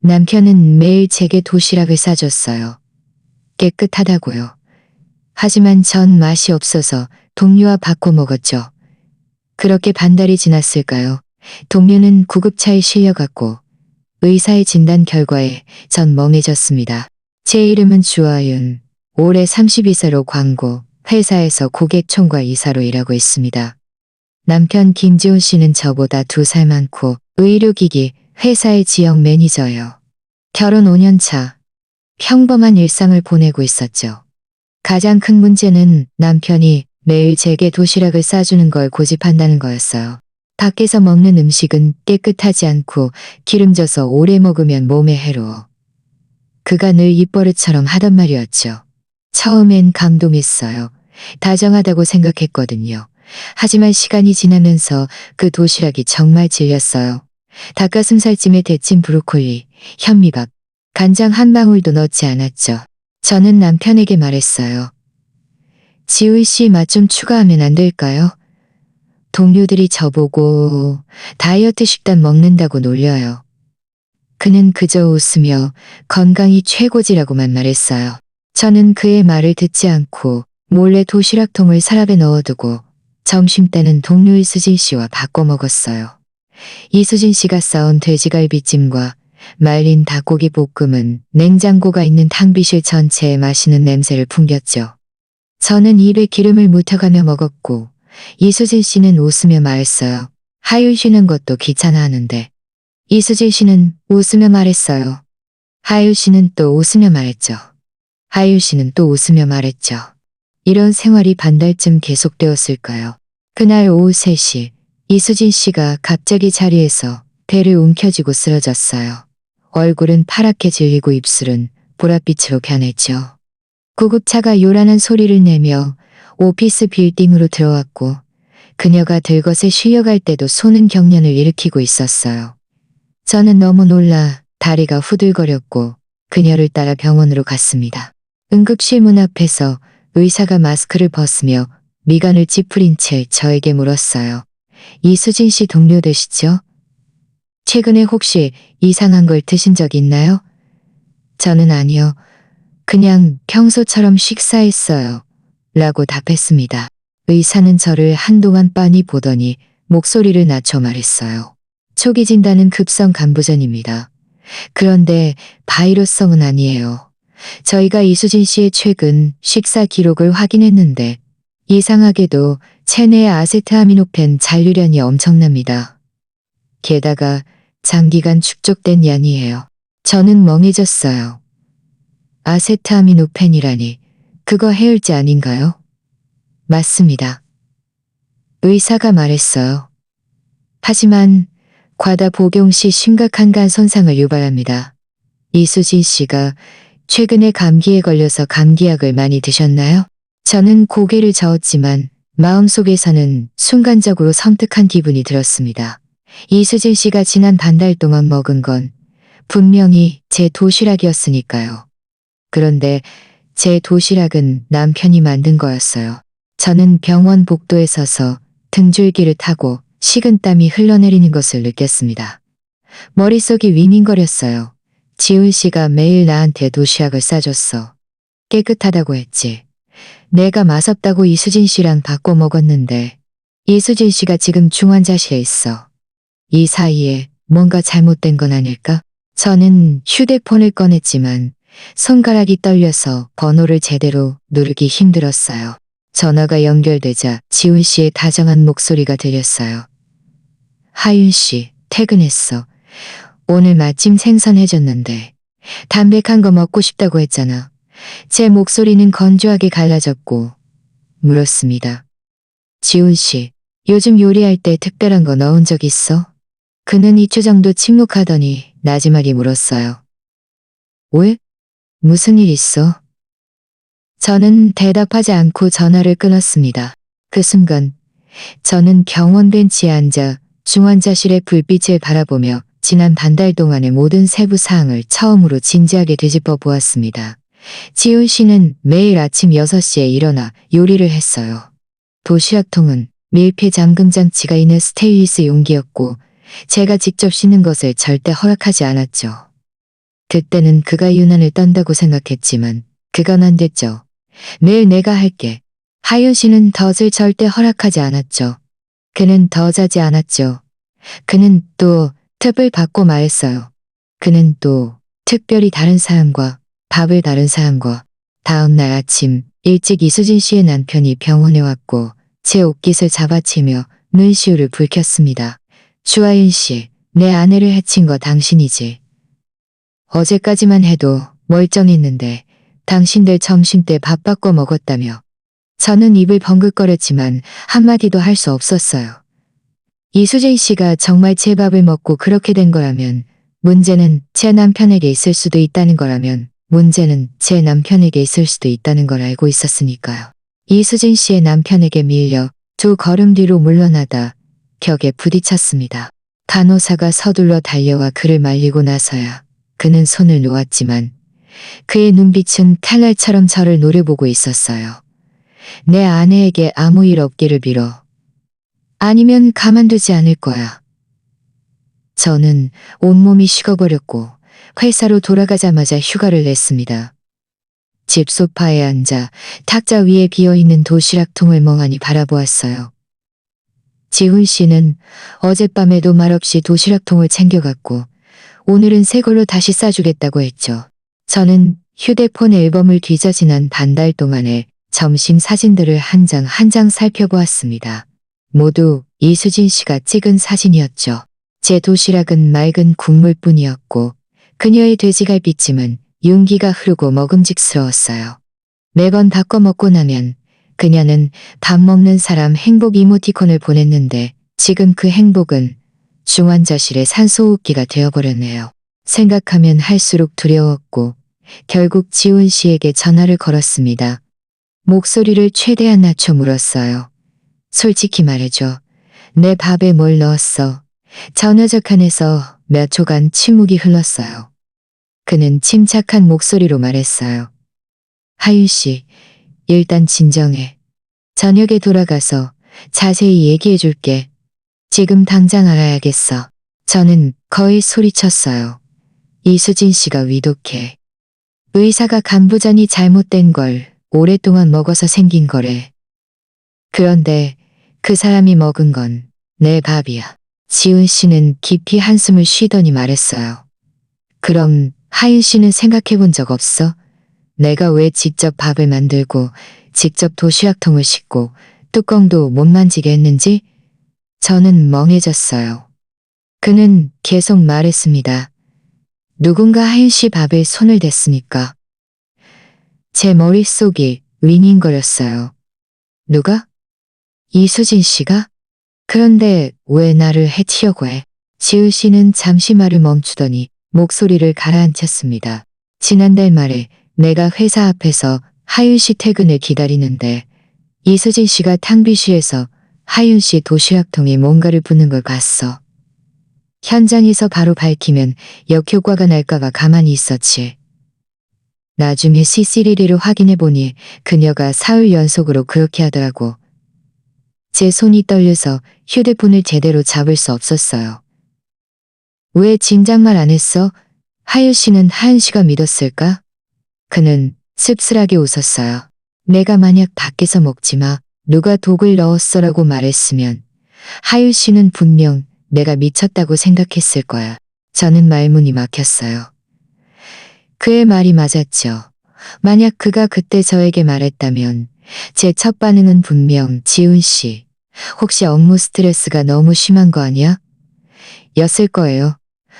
남편은 매일 제게 도시락을 싸줬어요. 깨끗하다고요. 하지만 전 맛이 없어서 동료와 바꿔 먹었죠. 그렇게 반달이 지났을까요? 동료는 구급차에 실려갔고 의사의 진단 결과에 전 멍해졌습니다. 제 이름은 주아윤. 올해 32세로 광고, 회사에서 고객 총괄 이사로 일하고 있습니다. 남편 김지훈 씨는 저보다 2살 많고 의료기기 회사의 지역 매니저예요. 결혼 5년 차. 평범한 일상을 보내고 있었죠. 가장 큰 문제는 남편이 매일 제게 도시락을 싸주는 걸 고집한다는 거였어요. 밖에서 먹는 음식은 깨끗하지 않고 기름져서 오래 먹으면 몸에 해로워. 그가 늘 입버릇처럼 하던 말이었죠. 처음엔 감동했어요. 다정하다고 생각했거든요. 하지만 시간이 지나면서 그 도시락이 정말 질렸어요. 닭가슴살찜에 데친 브로콜리, 현미밥, 간장 한 방울도 넣지 않았죠. 저는 남편에게 말했어요. 지훈 씨 맛 좀 추가하면 안 될까요? 동료들이 저보고 다이어트 식단 먹는다고 놀려요. 그는 그저 웃으며 건강이 최고지라고만 말했어요. 저는 그의 말을 듣지 않고 몰래 도시락통을 서랍에 넣어두고 점심 때는 동료 이수진 씨와 바꿔 먹었어요. 이수진 씨가 싸온 돼지갈비찜과 말린 닭고기 볶음은 냉장고가 있는 탕비실 전체에 맛있는 냄새를 풍겼죠. 저는 입에 기름을 묻혀가며 먹었고 이수진 씨는 웃으며 말했어요. 하윤 씨는 것도 귀찮아하는데. 이수진 씨는 웃으며 말했어요. 하윤 씨는 또 웃으며 말했죠. 하윤 씨는 또 웃으며 말했죠. 이런 생활이 반달쯤 계속되었을까요? 그날 오후 3시 이수진 씨가 갑자기 자리에서 배를 움켜쥐고 쓰러졌어요. 얼굴은 파랗게 질리고 입술은 보랏빛으로 변했죠. 구급차가 요란한 소리를 내며 오피스 빌딩으로 들어왔고 그녀가 들것에 실려갈 때도 손은 경련을 일으키고 있었어요. 저는 너무 놀라 다리가 후들거렸고 그녀를 따라 병원으로 갔습니다. 응급실 문 앞에서 의사가 마스크를 벗으며 미간을 찌푸린 채 저에게 물었어요. 이수진 씨 동료 되시죠? 최근에 혹시 이상한 걸 드신 적 있나요? 저는 아니요. 그냥 평소처럼 식사했어요. 라고 답했습니다. 의사는 저를 한동안 빤히 보더니 목소리를 낮춰 말했어요. 초기 진단은 급성 간부전입니다. 그런데 바이러스성은 아니에요. 저희가 이수진 씨의 최근 식사 기록을 확인했는데 이상하게도 체내의 아세트아미노펜 잔류량이 엄청납니다. 게다가 장기간 축적된 양이에요. 저는 멍해졌어요. 아세트아미노펜이라니 그거 해열제 아닌가요? 맞습니다. 의사가 말했어요. 하지만 과다 복용 시 심각한 간 손상을 유발합니다. 이수진 씨가 최근에 감기에 걸려서 감기약을 많이 드셨나요? 저는 고개를 저었지만 마음속에서는 순간적으로 섬뜩한 기분이 들었습니다. 이수진 씨가 지난 반달 동안 먹은 건 분명히 제 도시락이었으니까요. 그런데 제 도시락은 남편이 만든 거였어요. 저는 병원 복도에 서서 등줄기를 타고 식은땀이 흘러내리는 것을 느꼈습니다. 머릿속이 윙윙거렸어요. 지훈 씨가 매일 나한테 도시락을 싸줬어. 깨끗하다고 했지. 내가 맛없다고 이수진 씨랑 바꿔 먹었는데 이수진 씨가 지금 중환자실에 있어. 이 사이에 뭔가 잘못된 건 아닐까? 저는 휴대폰을 꺼냈지만 손가락이 떨려서 번호를 제대로 누르기 힘들었어요. 전화가 연결되자 지훈 씨의 다정한 목소리가 들렸어요. 하윤 씨, 퇴근했어. 오늘 마침 생선 해줬는데 담백한 거 먹고 싶다고 했잖아. 제 목소리는 건조하게 갈라졌고 물었습니다. 지훈 씨, 요즘 요리할 때 특별한 거 넣은 적 있어? 그는 2초 정도 침묵하더니 나지막이 물었어요. 왜? 무슨 일 있어? 저는 대답하지 않고 전화를 끊었습니다. 그 순간 저는 병원 벤치에 앉아 중환자실의 불빛을 바라보며 지난 반달 동안의 모든 세부 사항을 처음으로 진지하게 되짚어 보았습니다. 지훈 씨는 매일 아침 6시에 일어나 요리를 했어요. 도시락통은 밀폐 잠금 장치가 있는 스테인리스 용기였고 제가 직접 씻는 것을 절대 허락하지 않았죠. 그때는 그가 유난을 떤다고 생각했지만 그건 안 됐죠. 매일 내가 할게. 하윤 씨는 덫을 절대 허락하지 않았죠. 그는 더 자지 않았죠. 그는 또 팁을 받고 말했어요. 그는 또 특별히 다른 사람과 밥을 다른 사람과 다음 날 아침 일찍 이수진 씨의 남편이 병원에 왔고 제 옷깃을 잡아채며 눈시울을 붉혔습니다. 주하윤 씨, 내 아내를 해친 거 당신이지. 어제까지만 해도 멀쩡했는데 당신들 점심때 밥 바꿔 먹었다며. 저는 입을 번긋거렸지만 한마디도 할 수 없었어요. 이수진 씨가 정말 제 밥을 먹고 그렇게 된 거라면 문제는 제 남편에게 있을 수도 있다는 거라면 문제는 제 남편에게 있을 수도 있다는 걸 알고 있었으니까요. 이수진 씨의 남편에게 밀려 두 걸음 뒤로 물러나다 벽에 부딪혔습니다. 간호사가 서둘러 달려와 그를 말리고 나서야 그는 손을 놓았지만 그의 눈빛은 칼날처럼 저를 노려보고 있었어요. 내 아내에게 아무 일 없기를 빌어. 아니면 가만두지 않을 거야. 저는 온몸이 식어버렸고 회사로 돌아가자마자 휴가를 냈습니다. 집 소파에 앉아 탁자 위에 비어있는 도시락통을 멍하니 바라보았어요. 지훈 씨는 어젯밤에도 말없이 도시락통을 챙겨갔고 오늘은 새 걸로 다시 싸주겠다고 했죠. 저는 휴대폰 앨범을 뒤져 지난 반달 동안에 점심 사진들을 한 장 한 장 살펴보았습니다. 모두 이수진 씨가 찍은 사진이었죠. 제 도시락은 맑은 국물뿐이었고 그녀의 돼지갈비찜은 윤기가 흐르고 먹음직스러웠어요. 매번 바꿔 먹고 나면 그녀는 밥 먹는 사람 행복 이모티콘을 보냈는데 지금 그 행복은 중환자실의 산소호흡기가 되어버렸네요. 생각하면 할수록 두려웠고 결국 지훈 씨에게 전화를 걸었습니다. 목소리를 최대한 낮춰 물었어요. 솔직히 말해줘. 내 밥에 뭘 넣었어? 전화적 칸에서 몇 초간 침묵이 흘렀어요. 그는 침착한 목소리로 말했어요. 하윤 씨, 일단 진정해. 저녁에 돌아가서 자세히 얘기해 줄게. 지금 당장 알아야겠어. 저는 거의 소리쳤어요. 이수진 씨가 위독해. 의사가 간부전이 잘못된 걸 오랫동안 먹어서 생긴 거래. 그런데 그 사람이 먹은 건 내 밥이야. 지훈 씨는 깊이 한숨을 쉬더니 말했어요. 그럼 하윤 씨는 생각해 본 적 없어? 내가 왜 직접 밥을 만들고 직접 도시락통을 싣고 뚜껑도 못 만지게 했는지? 저는 멍해졌어요. 그는 계속 말했습니다. 누군가 하윤 씨 밥에 손을 댔으니까. 제 머릿속이 윙윙거렸어요. 누가? 이수진 씨가? 그런데 왜 나를 해치려고 해? 지우 씨는 잠시 말을 멈추더니 목소리를 가라앉혔습니다. 지난달 말에 내가 회사 앞에서 하윤 씨 퇴근을 기다리는데 이수진 씨가 탕비실에서 하윤 씨 도시락통에 뭔가를 붓는 걸 봤어. 현장에서 바로 밝히면 역효과가 날까봐 가만히 있었지. 나중에 CCTV를 확인해보니 그녀가 사흘 연속으로 그렇게 하더라고. 제 손이 떨려서 휴대폰을 제대로 잡을 수 없었어요. 왜 진작말 안 했어? 하윤 씨는 하윤 씨가 믿었을까? 그는 씁쓸하게 웃었어요. 내가 만약 밖에서 먹지 마, 누가 독을 넣었어라고 말했으면 하윤 씨는 분명 내가 미쳤다고 생각했을 거야. 저는 말문이 막혔어요. 그의 말이 맞았죠. 만약 그가 그때 저에게 말했다면 제 첫 반응은 분명 지훈 씨, 혹시 업무 스트레스가 너무 심한 거 아니야? 였을 거예요.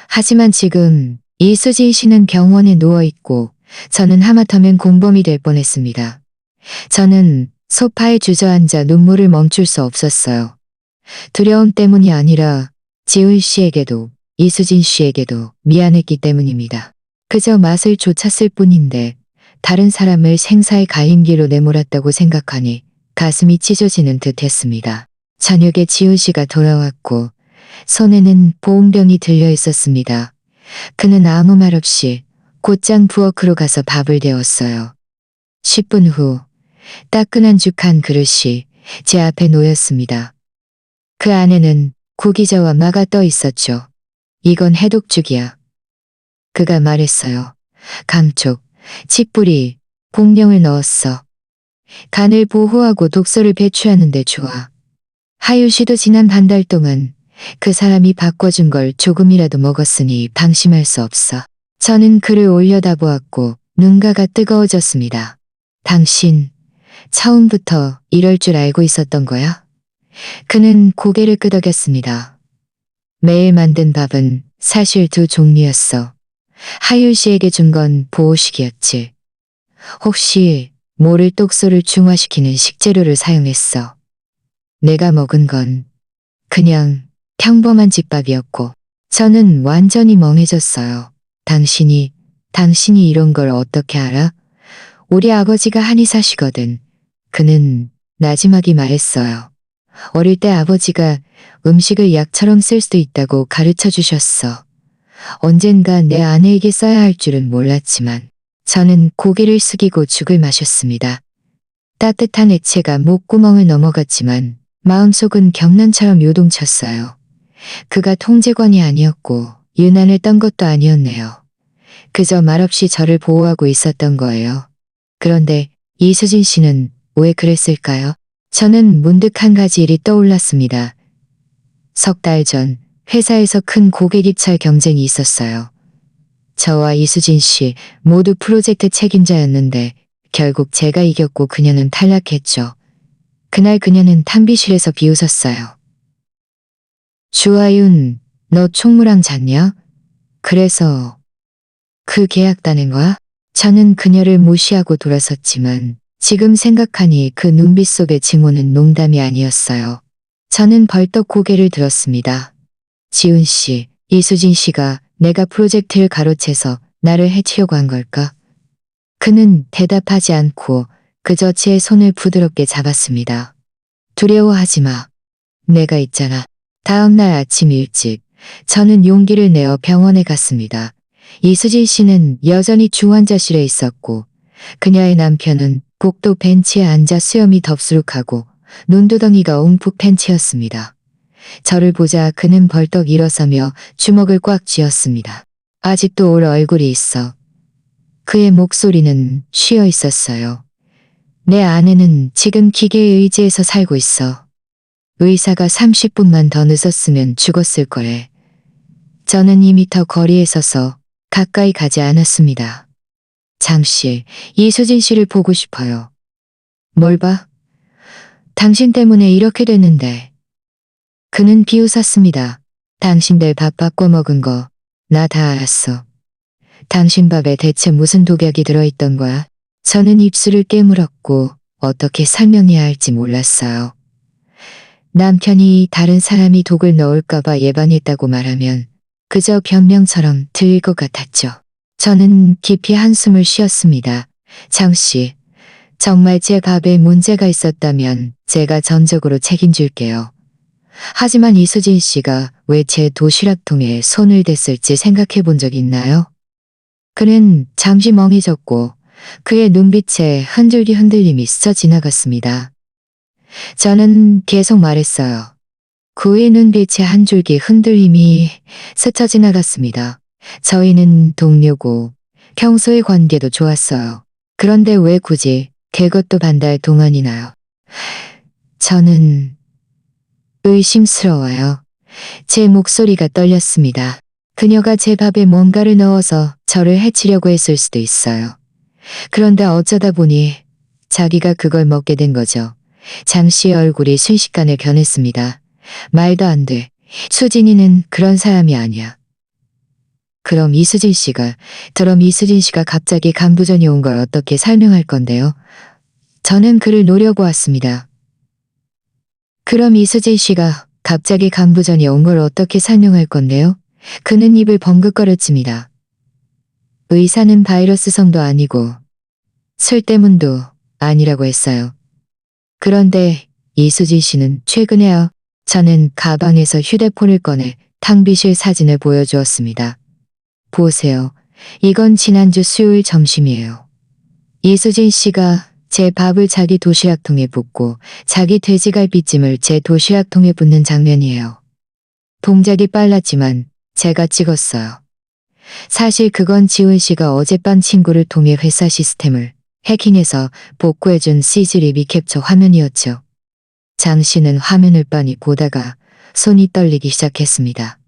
하지만 지금 이수진 씨는 병원에 누워있고 저는 하마터면 공범이 될 뻔했습니다. 저는 소파에 주저앉아 눈물을 멈출 수 없었어요. 두려움 때문이 아니라 지훈 씨에게도 이수진 씨에게도 미안했기 때문입니다. 그저 맛을 쫓았을 뿐인데 다른 사람을 생사의 갈림길로 내몰았다고 생각하니 가슴이 찢어지는 듯 했습니다. 저녁에 지훈 씨가 돌아왔고 손에는 보온병이 들려 있었습니다. 그는 아무 말 없이 곧장 부엌으로 가서 밥을 데웠어요. 10분 후 따끈한 죽 한 그릇이 제 앞에 놓였습니다. 그 안에는 구기자와 마가 떠 있었죠. 이건 해독죽이야. 그가 말했어요. 감촉, 칡뿌리, 복령을 넣었어. 간을 보호하고 독소를 배출하는 데 좋아. 하유 씨도 지난 반 달 동안 그 사람이 바꿔준 걸 조금이라도 먹었으니 방심할 수 없어. 저는 그를 올려다보았고 눈가가 뜨거워졌습니다. 당신, 처음부터 이럴 줄 알고 있었던 거야? 그는 고개를 끄덕였습니다. 매일 만든 밥은 사실 두 종류였어. 하율 씨에게 준 건 보호식이었지. 혹시 모를 독소를 중화시키는 식재료를 사용했어. 내가 먹은 건 그냥 평범한 집밥이었고 저는 완전히 멍해졌어요. 당신이 이런 걸 어떻게 알아? 우리 아버지가 한의사시거든. 그는 나지막이 말했어요. 어릴 때 아버지가 음식을 약처럼 쓸 수도 있다고 가르쳐 주셨어. 언젠가 내 아내에게 써야 할 줄은 몰랐지만 저는 고개를 숙이고 죽을 마셨습니다. 따뜻한 액체가 목구멍을 넘어갔지만 마음속은 경련처럼 요동쳤어요. 그가 통제관이 아니었고 유난을 떤 것도 아니었네요. 그저 말없이 저를 보호하고 있었던 거예요. 그런데 이수진 씨는 왜 그랬을까요? 저는 문득 한 가지 일이 떠올랐습니다. 석 달 전 회사에서 큰 고객 입찰 경쟁이 있었어요. 저와 이수진 씨 모두 프로젝트 책임자였는데 결국 제가 이겼고 그녀는 탈락했죠. 그날 그녀는 탕비실에서 비웃었어요. 주아윤, 너 총무랑 잤냐? 그래서 그 계약 따낸 거야? 저는 그녀를 무시하고 돌아섰지만 지금 생각하니 그 눈빛 속의 증오는 농담이 아니었어요. 저는 벌떡 고개를 들었습니다. 지훈 씨, 이수진 씨가 내가 프로젝트를 가로채서 나를 해치려고 한 걸까? 그는 대답하지 않고 그저 제 손을 부드럽게 잡았습니다. 두려워하지 마. 내가 있잖아. 다음 날 아침 일찍 저는 용기를 내어 병원에 갔습니다. 이수진 씨는 여전히 중환자실에 있었고 그녀의 남편은 복도 벤치에 앉아 수염이 덥수룩하고 눈두덩이가 웅푹 팬 채였습니다. 저를 보자 그는 벌떡 일어서며 주먹을 꽉 쥐었습니다. 아직도 올 얼굴이 있어. 그의 목소리는 쉬어 있었어요. 내 아내는 지금 기계에 의지해서 살고 있어. 의사가 30분만 더 늦었으면 죽었을 거래. 저는 2미터 거리에 서서 가까이 가지 않았습니다. 잠시 이수진 씨를 보고 싶어요. 뭘 봐? 당신 때문에 이렇게 됐는데. 그는 비웃었습니다. 당신들 밥 바꿔 먹은 거 나 다 알았어. 당신 밥에 대체 무슨 독약이 들어있던 거야? 저는 입술을 깨물었고 어떻게 설명해야 할지 몰랐어요. 남편이 다른 사람이 독을 넣을까봐 예방했다고 말하면 그저 변명처럼 들릴 것 같았죠. 저는 깊이 한숨을 쉬었습니다. 장씨, 정말 제 밥에 문제가 있었다면 제가 전적으로 책임질게요. 하지만 이수진 씨가 왜 제 도시락통에 손을 댔을지 생각해 본 적 있나요? 그는 잠시 멍해졌고 그의 눈빛에 흔들림이 스쳐 지나갔습니다. 저는 계속 말했어요. 그의 눈빛에 한 줄기 흔들림이 스쳐 지나갔습니다. 저희는 동료고 평소의 관계도 좋았어요. 그런데 왜 굳이 그것도 반 달 동안이나요? 저는 의심스러워요. 제 목소리가 떨렸습니다. 그녀가 제 밥에 뭔가를 넣어서 저를 해치려고 했을 수도 있어요. 그런데 어쩌다 보니 자기가 그걸 먹게 된 거죠. 장 씨의 얼굴이 순식간에 변했습니다. 말도 안 돼. 수진이는 그런 사람이 아니야. 그럼 이수진 씨가 갑자기 간부전이 온 걸 어떻게 설명할 건데요? 저는 그를 노려보았습니다. 그럼 이수진 씨가 갑자기 간부전이 온 걸 어떻게 설명할 건데요? 그는 입을 번긋거렸습니다. 의사는 바이러스성도 아니고 술 때문도 아니라고 했어요. 그런데 이수진 씨는 최근에요. 저는 가방에서 휴대폰을 꺼내 탕비실 사진을 보여주었습니다. 보세요. 이건 지난주 수요일 점심이에요. 이수진 씨가 제 밥을 자기 도시락통에 붓고 자기 돼지갈비찜을 제 도시락통에 붓는 장면이에요. 동작이 빨랐지만 제가 찍었어요. 사실 그건 지훈 씨가 어젯밤 친구를 통해 회사 시스템을 해킹해서 복구해준 CG 리캡처 화면이었죠. 장 씨는 화면을 빤히 보다가 손이 떨리기 시작했습니다.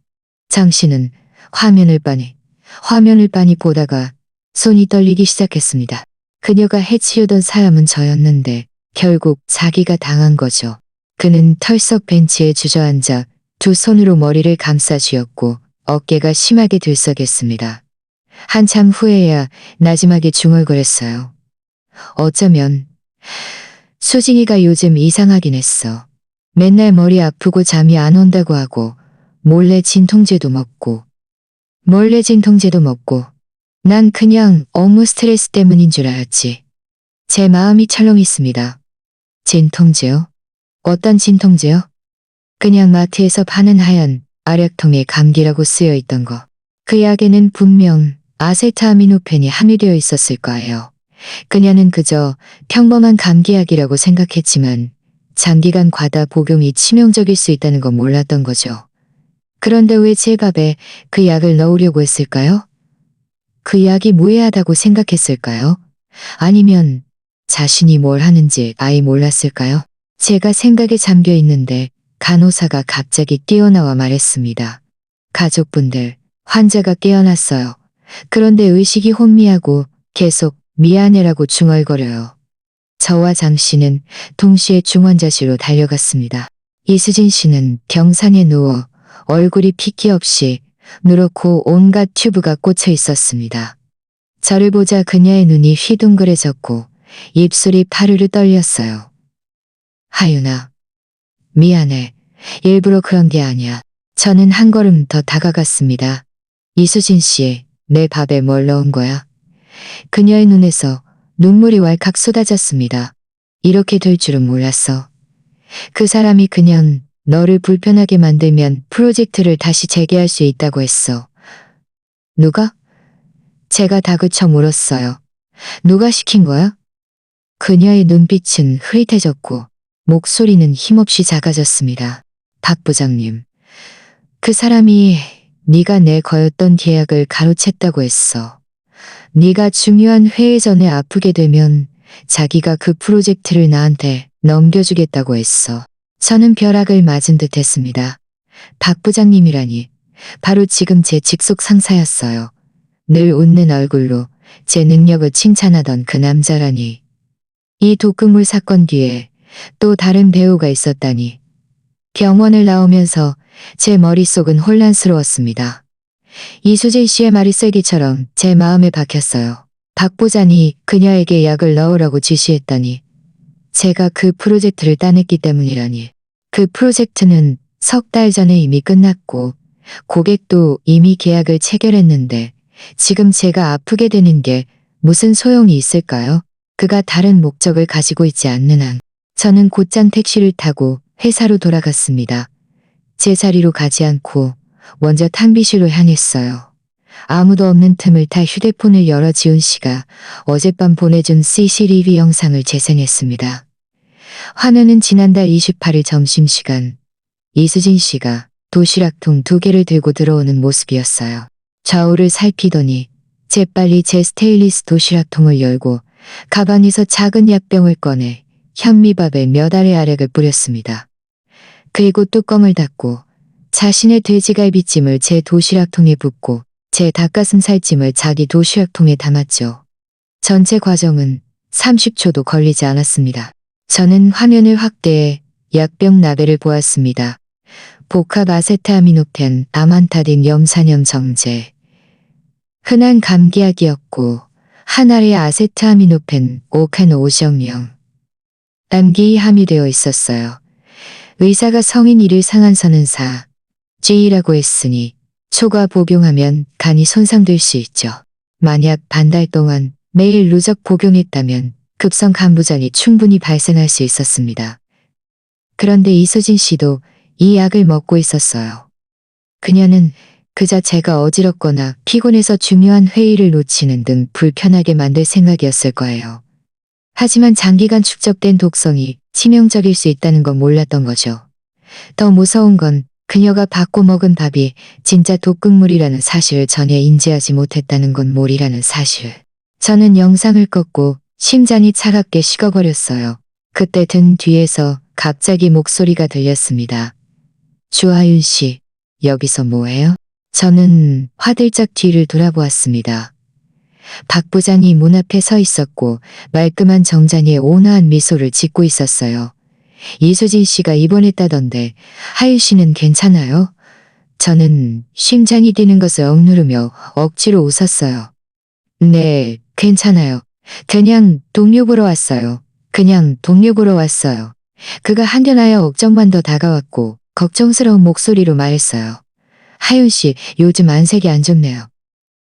장 씨는 화면을 빤히 보다가 손이 떨리기 시작했습니다. 그녀가 해치우던 사람은 저였는데 결국 자기가 당한 거죠. 그는 털썩 벤치에 주저앉아 두 손으로 머리를 감싸 쥐었고 어깨가 심하게 들썩였습니다. 한참 후에야 나지막에 중얼거렸어요. 어쩌면 수진이가 요즘 이상하긴 했어. 맨날 머리 아프고 잠이 안 온다고 하고 몰래 진통제도 먹고 난 그냥 업무 스트레스 때문인 줄 알았지. 제 마음이 철렁했습니다. 진통제요? 어떤 진통제요? 그냥 마트에서 파는 하얀 알약통에 감기라고 쓰여 있던 거. 그 약에는 분명 아세트아미노펜이 함유되어 있었을 거예요. 그녀는 그저 평범한 감기약이라고 생각했지만 장기간 과다 복용이 치명적일 수 있다는 건 몰랐던 거죠. 그런데 왜 제 밥에 그 약을 넣으려고 했을까요? 그 약이 무해하다고 생각했을까요? 아니면 자신이 뭘 하는지 아예 몰랐을까요? 제가 생각에 잠겨 있는데 간호사가 갑자기 뛰어나와 말했습니다. 가족분들, 환자가 깨어났어요. 그런데 의식이 혼미하고 계속 미안해라고 중얼거려요. 저와 장 씨는 동시에 중환자실로 달려갔습니다. 이수진 씨는 병상에 누워 얼굴이 핏기 없이 누렇고 온갖 튜브가 꽂혀 있었습니다. 저를 보자 그녀의 눈이 휘둥그레졌고 입술이 파르르 떨렸어요. 하윤아, 미안해. 일부러 그런 게 아니야. 저는 한 걸음 더 다가갔습니다. 이수진 씨, 내 밥에 뭘 넣은 거야? 그녀의 눈에서 눈물이 왈칵 쏟아졌습니다. 이렇게 될 줄은 몰랐어. 그 사람이 그냥 너를 불편하게 만들면 프로젝트를 다시 재개할 수 있다고 했어. 누가? 제가 다그쳐 물었어요. 누가 시킨 거야? 그녀의 눈빛은 흐릿해졌고 목소리는 힘없이 작아졌습니다. 박 부장님. 그 사람이 네가 내 거였던 계약을 가로챘다고 했어. 네가 중요한 회의 전에 아프게 되면 자기가 그 프로젝트를 나한테 넘겨주겠다고 했어. 저는 벼락을 맞은 듯 했습니다. 박 부장님이라니 바로 지금 제 직속 상사였어요. 늘 웃는 얼굴로 제 능력을 칭찬하던 그 남자라니. 이 독극물 사건 뒤에 또 다른 배우가 있었다니. 병원을 나오면서 제 머릿속은 혼란스러웠습니다. 이수진 씨의 말이 쐐기처럼 제 마음에 박혔어요. 박 부장이 그녀에게 약을 넣으라고 지시했다니. 제가 그 프로젝트를 따냈기 때문이라니. 그 프로젝트는 석 달 전에 이미 끝났고 고객도 이미 계약을 체결했는데 지금 제가 아프게 되는 게 무슨 소용이 있을까요? 그가 다른 목적을 가지고 있지 않는 한 저는 곧장 택시를 타고 회사로 돌아갔습니다. 제 자리로 가지 않고 먼저 탕비실로 향했어요. 아무도 없는 틈을 타 휴대폰을 열어 지훈 씨가 어젯밤 보내준 CCTV 영상을 재생했습니다. 화면은 지난달 28일 점심시간 이수진 씨가 도시락통 2개를 들고 들어오는 모습이었어요. 좌우를 살피더니 재빨리 제 스테인리스 도시락통을 열고 가방에서 작은 약병을 꺼내 현미밥에 몇 알의 아락을 뿌렸습니다. 그리고 뚜껑을 닫고 자신의 돼지갈비찜을 제 도시락통에 붓고 제 닭가슴살찜을 자기 도시락통에 담았죠. 전체 과정은 30초도 걸리지 않았습니다. 저는 화면을 확대해 약병 라벨을 보았습니다. 복합 아세트아미노펜 아만타딘 염산염 정제. 흔한 감기약이었고 한 알의 아세트아미노펜 5칸5정령. 암기이 함유되어 있었어요. 의사가 성인 1일 상한선은 4, G라고 했으니 초과 복용하면 간이 손상될 수 있죠. 만약 반달 동안 매일 누적 복용했다면 급성 간부전이 충분히 발생할 수 있었습니다. 그런데 이수진 씨도 이 약을 먹고 있었어요. 그녀는 그저 제가 어지럽거나 피곤해서 중요한 회의를 놓치는 등 불편하게 만들 생각이었을 거예요. 하지만 장기간 축적된 독성이 치명적일 수 있다는 건 몰랐던 거죠. 더 무서운 건 그녀가 받고 먹은 밥이 진짜 독극물이라는 사실을 전혀 인지하지 못했다는 건 몰이라는 사실. 저는 영상을 껐고 심장이 차갑게 식어버렸어요. 그때 등 뒤에서 갑자기 목소리가 들렸습니다. 주하윤 씨, 여기서 뭐해요? 저는 화들짝 뒤를 돌아보았습니다. 박 부장이 문 앞에 서 있었고 말끔한 정장에 온화한 미소를 짓고 있었어요. 이수진 씨가 입원했다던데 하윤 씨는 괜찮아요? 저는 심장이 뛰는 것을 억누르며 억지로 웃었어요. 네, 괜찮아요. 그냥 동료 보러 왔어요. 그냥 동료 보러 왔어요. 그가 한견하여 억정만 더 다가왔고 걱정스러운 목소리로 말했어요. 하윤 씨, 요즘 안색이 안 좋네요.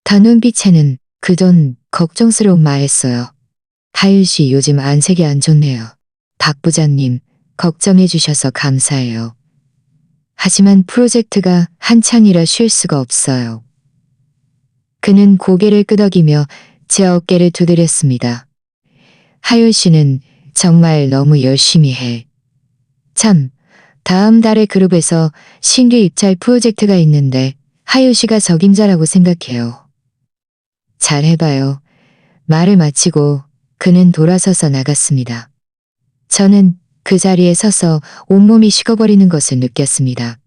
단눈빛에는 그전 걱정스러운 말했어요. 하윤 씨, 요즘 안색이 안 좋네요. 박 부장님, 걱정해 주셔서 감사해요. 하지만 프로젝트가 한창이라 쉴 수가 없어요. 그는 고개를 끄덕이며 제 어깨를 두드렸습니다. 하윤 씨는 정말 너무 열심히 해. 참, 다음 달에 그룹에서 신규 입찰 프로젝트가 있는데 하윤 씨가 적임자라고 생각해요. 잘 해봐요. 말을 마치고 그는 돌아서서 나갔습니다. 저는 그 자리에 서서 온몸이 식어버리는 것을 느꼈습니다.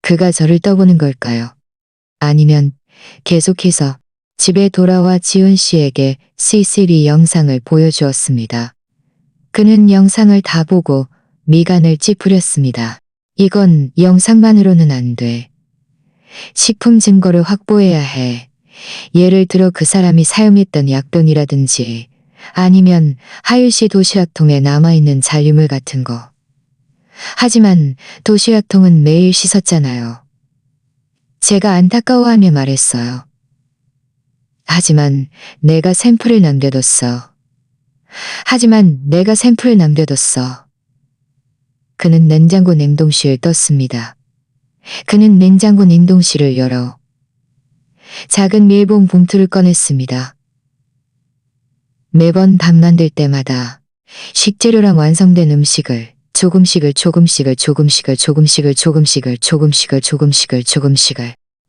그가 저를 떠보는 걸까요? 아니면 계속해서 집에 돌아와 지훈 씨에게 CCTV 영상을 보여주었습니다. 그는 영상을 다 보고 미간을 찌푸렸습니다. 이건 영상만으로는 안 돼. 식품 증거를 확보해야 해. 예를 들어 그 사람이 사용했던 약병이라든지 아니면 하율 씨 도시락통에 남아있는 잔류물 같은 거. 하지만 도시락통은 매일 씻었잖아요. 제가 안타까워하며 말했어요. 하지만 내가 샘플을 남겨뒀어. 하지만 내가 샘플을 남겨뒀어. 그는 냉장고 냉동실을 떴습니다. 그는 냉장고 냉동실을 열어 작은 밀봉 봉투를 꺼냈습니다. 매번 밥 만들 때마다 식재료랑 완성된 음식을 조금씩을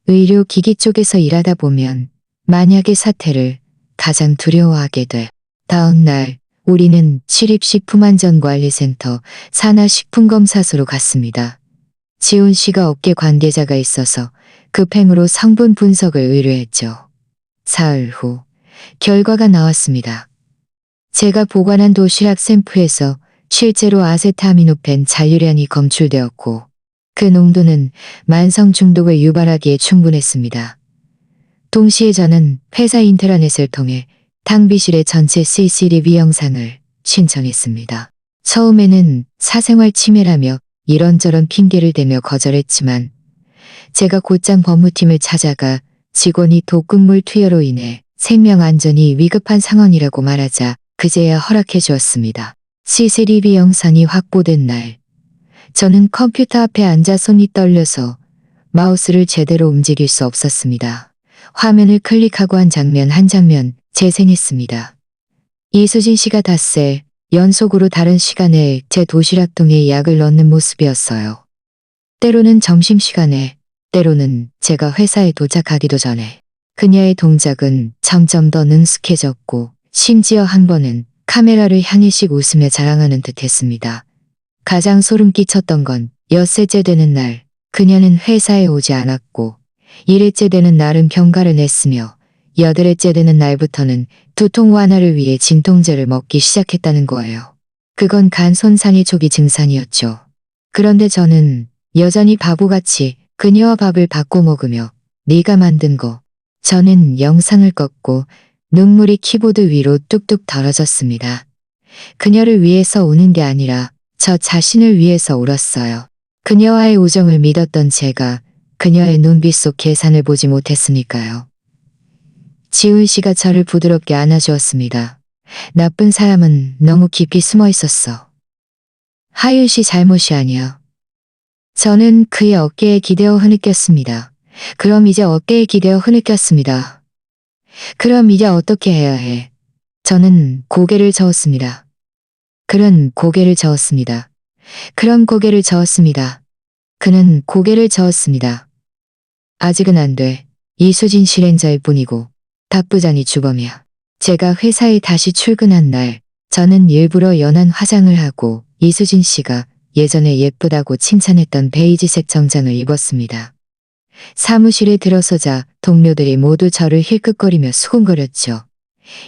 의료기기 쪽에서 일하다 보면 만약의 사태를 가장 두려워하게 돼. 다음 날 우리는 시립식품안전관리센터 산하식품검사소로 갔습니다. 지훈 씨가 업계 관계자가 있어서 급행으로 성분 분석을 의뢰했죠. 사흘 후 결과가 나왔습니다. 제가 보관한 도시락 샘플에서 실제로 아세타미노펜 잔류량이 검출되었고 그 농도는 만성 중독을 유발하기에 충분했습니다. 동시에 저는 회사 인트라넷을 통해 탕비실의 전체 CCTV 영상을 신청했습니다. 처음에는 사생활 침해라며 이런저런 핑계를 대며 거절했지만 제가 곧장 법무팀을 찾아가 직원이 독극물 투여로 인해 생명 안전이 위급한 상황이라고 말하자 그제야 허락해 주었습니다. CCTV 영상이 확보된 날 저는 컴퓨터 앞에 앉아 손이 떨려서 마우스를 제대로 움직일 수 없었습니다. 화면을 클릭하고 한 장면 한 장면 재생했습니다. 이수진 씨가 닷새 연속으로 다른 시간에 제 도시락통에 약을 넣는 모습이었어요. 때로는 점심시간에, 때로는 제가 회사에 도착하기도 전에 그녀의 동작은 점점 더 능숙해졌고 심지어 한 번은 카메라를 향해씩 웃으며 자랑하는 듯 했습니다. 가장 소름 끼쳤던 건 엿새째 되는 날 그녀는 회사에 오지 않았고 1회째 되는 날은 병가를 냈으며 8회째 되는 날부터는 두통 완화를 위해 진통제를 먹기 시작했다는 거예요. 그건 간 손상의 초기 증상이었죠. 그런데 저는 여전히 바보같이 그녀와 밥을 바꿔 먹으며 네가 만든 거. 저는 영상을 껐고 눈물이 키보드 위로 뚝뚝 떨어졌습니다. 그녀를 위해서 우는 게 아니라 저 자신을 위해서 울었어요. 그녀와의 우정을 믿었던 제가 그녀의 눈빛 속 계산을 보지 못했으니까요. 지훈 씨가 저를 부드럽게 안아주었습니다. 나쁜 사람은 너무 깊이 숨어 있었어. 하윤 씨 잘못이 아니야. 저는 그의 어깨에 기대어 흐느꼈습니다. 그럼 이제 어깨에 기대어 흐느꼈습니다. 그럼 이제 어떻게 해야 해? 저는 고개를 저었습니다. 그런 고개를 저었습니다. 그럼 고개를 저었습니다. 그는 고개를 저었습니다. 아직은 안 돼. 이수진 실행자일 뿐이고 박 부장이 주범이야. 제가 회사에 다시 출근한 날 저는 일부러 연한 화장을 하고 이수진 씨가 예전에 예쁘다고 칭찬했던 베이지색 정장을 입었습니다. 사무실에 들어서자 동료들이 모두 저를 힐끗거리며 수군거렸죠.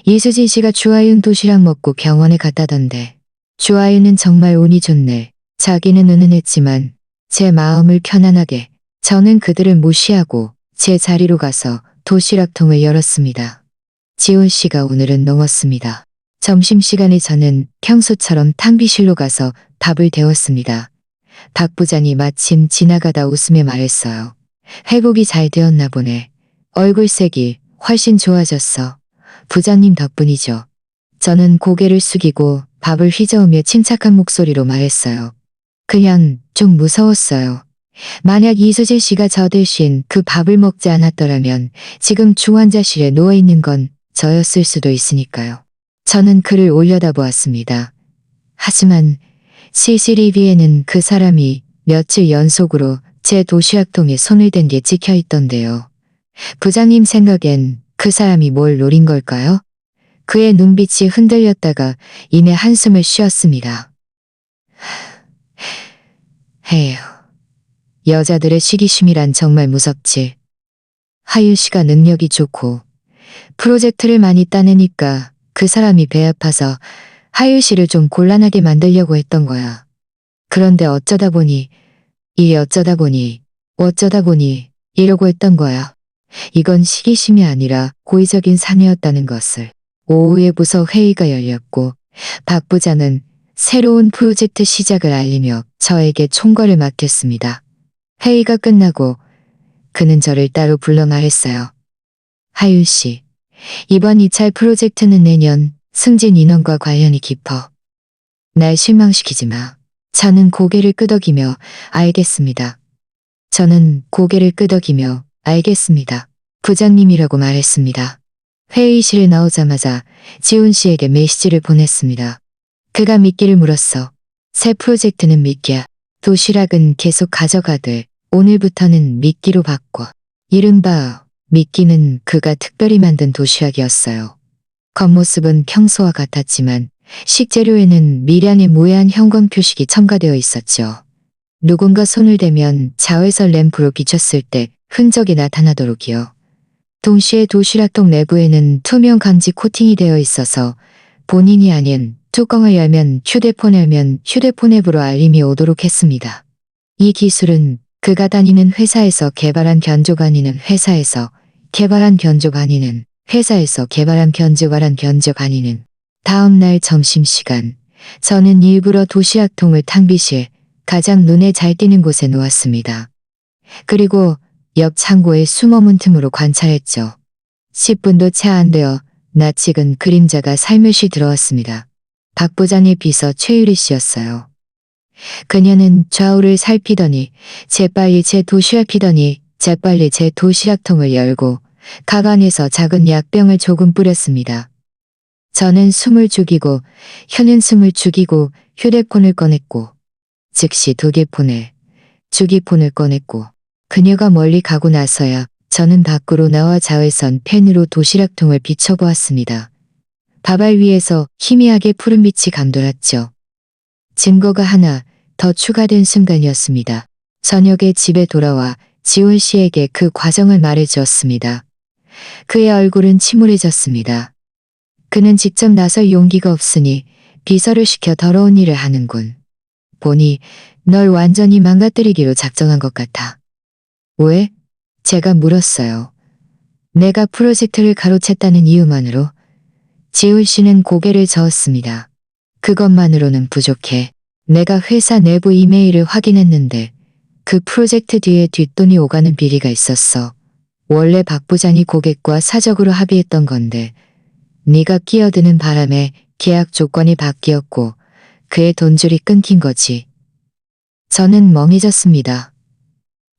이수진 씨가 주아윤 도시락 먹고 병원에 갔다던데. 주아윤은 정말 운이 좋네. 자기는 은은했지만 제 마음을 편안하게 저는 그들을 무시하고 제 자리로 가서 도시락통을 열었습니다. 지훈 씨가 오늘은 넘었습니다. 점심시간에 저는 평소처럼 탕비실로 가서 밥을 데웠습니다. 박 부장이 마침 지나가다 웃으며 말했어요. 회복이 잘 되었나 보네. 얼굴색이 훨씬 좋아졌어. 부장님 덕분이죠. 저는 고개를 숙이고 밥을 휘저으며 침착한 목소리로 말했어요. 그냥 좀 무서웠어요. 만약 이수진 씨가 저 대신 그 밥을 먹지 않았더라면 지금 중환자실에 누워있는 건 저였을 수도 있으니까요. 저는 그를 올려다보았습니다. 하지만 CCTV에는 그 사람이 며칠 연속으로 제 도시락통에 손을 댄 게 찍혀 있던데요. 부장님 생각엔 그 사람이 뭘 노린 걸까요? 그의 눈빛이 흔들렸다가 이내 한숨을 쉬었습니다. 에휴, 여자들의 시기심이란 정말 무섭지. 하윤 씨가 능력이 좋고 프로젝트를 많이 따내니까 그 사람이 배 아파서 하윤 씨를 좀 곤란하게 만들려고 했던 거야. 그런데 어쩌다 보니 이러고 했던 거야. 이건 시기심이 아니라 고의적인 사내였다는 것을. 오후에 부서 회의가 열렸고 박 부장은 새로운 프로젝트 시작을 알리며 저에게 총괄을 맡겼습니다. 회의가 끝나고 그는 저를 따로 불러 말했어요. 하윤 씨, 이번 2차 프로젝트는 내년 승진 인원과 관련이 깊어. 날 실망시키지 마. 저는 고개를 끄덕이며 알겠습니다. 부장님이라고 말했습니다. 회의실에 나오자마자 지훈 씨에게 메시지를 보냈습니다. 그가 미끼를 물었어. 새 프로젝트는 미끼야. 도시락은 계속 가져가되 오늘부터는 미끼로 바꿔. 이른바 미끼는 그가 특별히 만든 도시락이었어요. 겉모습은 평소와 같았지만 식재료에는 미량의 무해한 형광 표식이 첨가되어 있었죠. 누군가 손을 대면 자외선 램프로 비쳤을 때 흔적이 나타나도록이요. 동시에 도시락통 내부에는 투명 감지 코팅이 되어 있어서 본인이 아닌 뚜껑을 열면 휴대폰 앱으로 알림이 오도록 했습니다. 이 기술은 그가 다니는 회사에서 개발한 견조가 아니는 다음 날 점심시간 저는 일부러 도시락통을 탕비실 가장 눈에 잘 띄는 곳에 놓았습니다. 그리고 옆 창고에 숨어문 틈으로 관찰했죠. 10분도 채 안 되어 낯익은 그림자가 살며시 들어왔습니다. 박 부장의 비서 최유리 씨였어요. 그녀는 좌우를 살피더니 재빨리 제 도시락통을 열고 가방에서 작은 약병을 조금 뿌렸습니다. 저는 숨을 죽이고 휴대폰을 꺼냈고 즉시 주기폰을 꺼냈고 그녀가 멀리 가고 나서야 저는 밖으로 나와 자외선 펜으로 도시락통을 비춰보았습니다. 밥알 위에서 희미하게 푸른빛이 감돌았죠. 증거가 하나 더 추가된 순간이었습니다. 저녁에 집에 돌아와 지훈 씨에게 그 과정을 말해주었습니다. 그의 얼굴은 침울해졌습니다. 그는 직접 나설 용기가 없으니 비서를 시켜 더러운 일을 하는군. 보니 널 완전히 망가뜨리기로 작정한 것 같아. 왜? 제가 물었어요. 내가 프로젝트를 가로챘다는 이유만으로? 지훈 씨는 고개를 저었습니다. 그것만으로는 부족해. 내가 회사 내부 이메일을 확인했는데 그 프로젝트 뒤에 뒷돈이 오가는 비리가 있었어. 원래 박 부장이 고객과 사적으로 합의했던 건데 네가 끼어드는 바람에 계약 조건이 바뀌었고 그의 돈줄이 끊긴 거지. 저는 멍해졌습니다.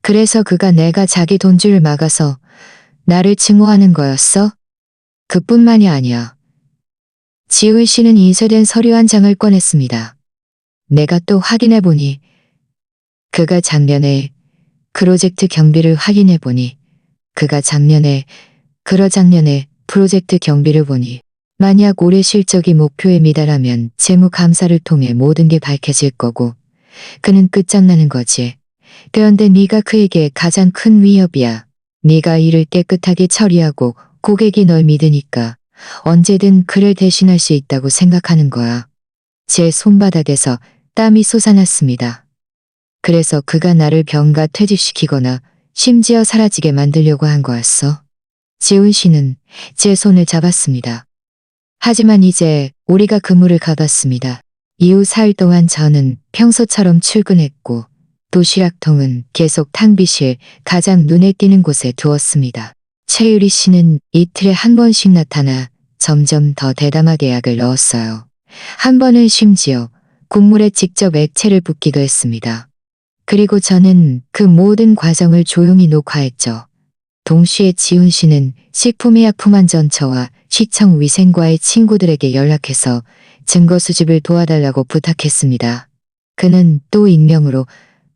그래서 그가 내가 자기 돈줄을 막아서 나를 증오하는 거였어? 그뿐만이 아니야. 지훈 씨는 인쇄된 서류 한 장을 꺼냈습니다. 내가 또 확인해보니 그가 작년에 프로젝트 경비를 확인해 보니 작년에 프로젝트 경비를 보니 만약 올해 실적이 목표에 미달하면 재무감사를 통해 모든 게 밝혀질 거고 그는 끝장나는 거지. 그런데 네가 그에게 가장 큰 위협이야. 네가 일을 깨끗하게 처리하고 고객이 널 믿으니까 언제든 그를 대신할 수 있다고 생각하는 거야. 제 손바닥에서 땀이 솟아났습니다. 그래서 그가 나를 병가 퇴직시키거나 심지어 사라지게 만들려고 한 거였어. 지훈 씨는 제 손을 잡았습니다. 하지만 이제 우리가 그물을 가뒀습니다. 이후 4일 동안 저는 평소처럼 출근했고 도시락통은 계속 탕비실 가장 눈에 띄는 곳에 두었습니다. 최유리 씨는 이틀에 한 번씩 나타나 점점 더 대담하게 약을 넣었어요. 한 번은 심지어 국물에 직접 액체를 붓기도 했습니다. 그리고 저는 그 모든 과정을 조용히 녹화했죠. 동시에 지훈 씨는 식품의약품안전처와 시청위생과의 친구들에게 연락해서 증거 수집을 도와달라고 부탁했습니다. 그는 또 익명으로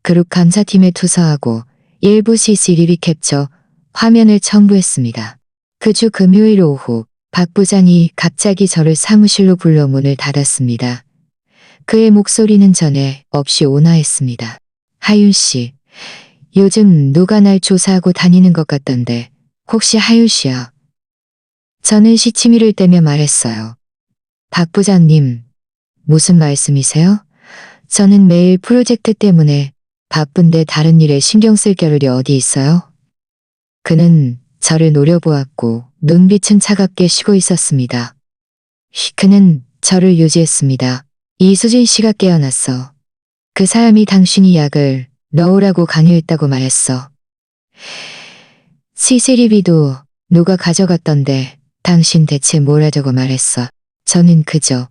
그룹 감사팀에 투서하고 일부 CCTV 캡처 화면을 첨부했습니다. 그 주 금요일 오후 박 부장이 갑자기 저를 사무실로 불러 문을 닫았습니다. 그의 목소리는 전에 없이 온화했습니다. 하윤 씨, 요즘 누가 날 조사하고 다니는 것 같던데 혹시 하윤 씨야? 저는 시치미를 떼며 말했어요. 박 부장님, 무슨 말씀이세요? 저는 매일 프로젝트 때문에 바쁜데 다른 일에 신경 쓸 겨를이 어디 있어요? 그는 저를 노려보았고 눈빛은 차갑게 쉬고 있었습니다. 그는 저를 유지했습니다. 이수진 씨가 깨어났어. 그 사람이 당신이 약을 넣으라고 강요했다고 말했어. CCTV도 누가 가져갔던데 당신 대체 뭘 하려고 말했어. 저는 그저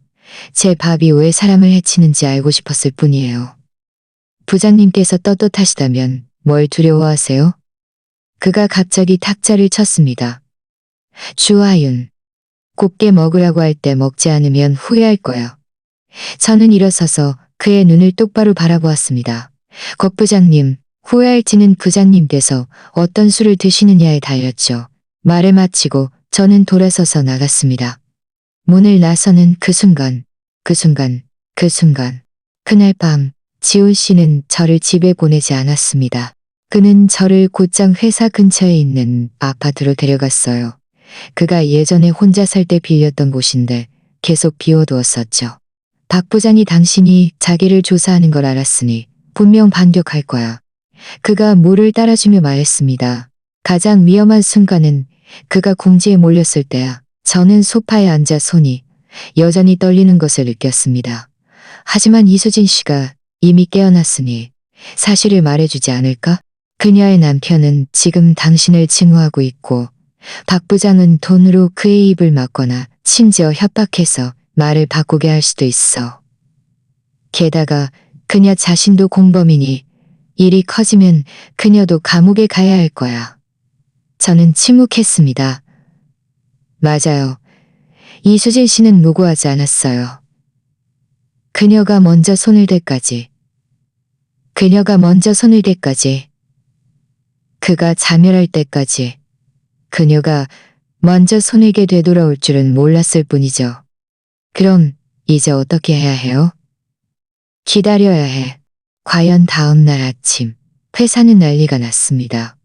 제 밥이 왜 사람을 해치는지 알고 싶었을 뿐이에요. 부장님께서 떳떳하시다면 뭘 두려워하세요? 그가 갑자기 탁자를 쳤습니다. 주하윤, 곱게 먹으라고 할 때 먹지 않으면 후회할 거야. 저는 일어서서 그의 눈을 똑바로 바라보았습니다. 곽 부장님, 후회할지는 부장님께서 어떤 술을 드시느냐에 달렸죠. 말을 마치고 저는 돌아서서 나갔습니다. 문을 나서는 그 순간. 그날 밤 지훈 씨는 저를 집에 보내지 않았습니다. 그는 저를 곧장 회사 근처에 있는 아파트로 데려갔어요. 그가 예전에 혼자 살 때 빌렸던 곳인데 계속 비워두었었죠. 박 부장이 당신이 자기를 조사하는 걸 알았으니 분명 반격할 거야. 그가 물을 따라주며 말했습니다. 가장 위험한 순간은 그가 궁지에 몰렸을 때야. 저는 소파에 앉아 손이 여전히 떨리는 것을 느꼈습니다. 하지만 이수진 씨가 이미 깨어났으니 사실을 말해주지 않을까? 그녀의 남편은 지금 당신을 증오하고 있고 박 부장은 돈으로 그의 입을 막거나 심지어 협박해서 말을 바꾸게 할 수도 있어. 게다가 그녀 자신도 공범이니 일이 커지면 그녀도 감옥에 가야 할 거야. 저는 침묵했습니다. 맞아요. 이수진 씨는 무고하지 않았어요. 그녀가 먼저 손을 댈까지. 그가 자멸할 때까지. 그녀가 먼저 손에게 되돌아올 줄은 몰랐을 뿐이죠. 그럼 이제 어떻게 해야 해요? 기다려야 해. 과연 다음 날 아침 회사는 난리가 났습니다.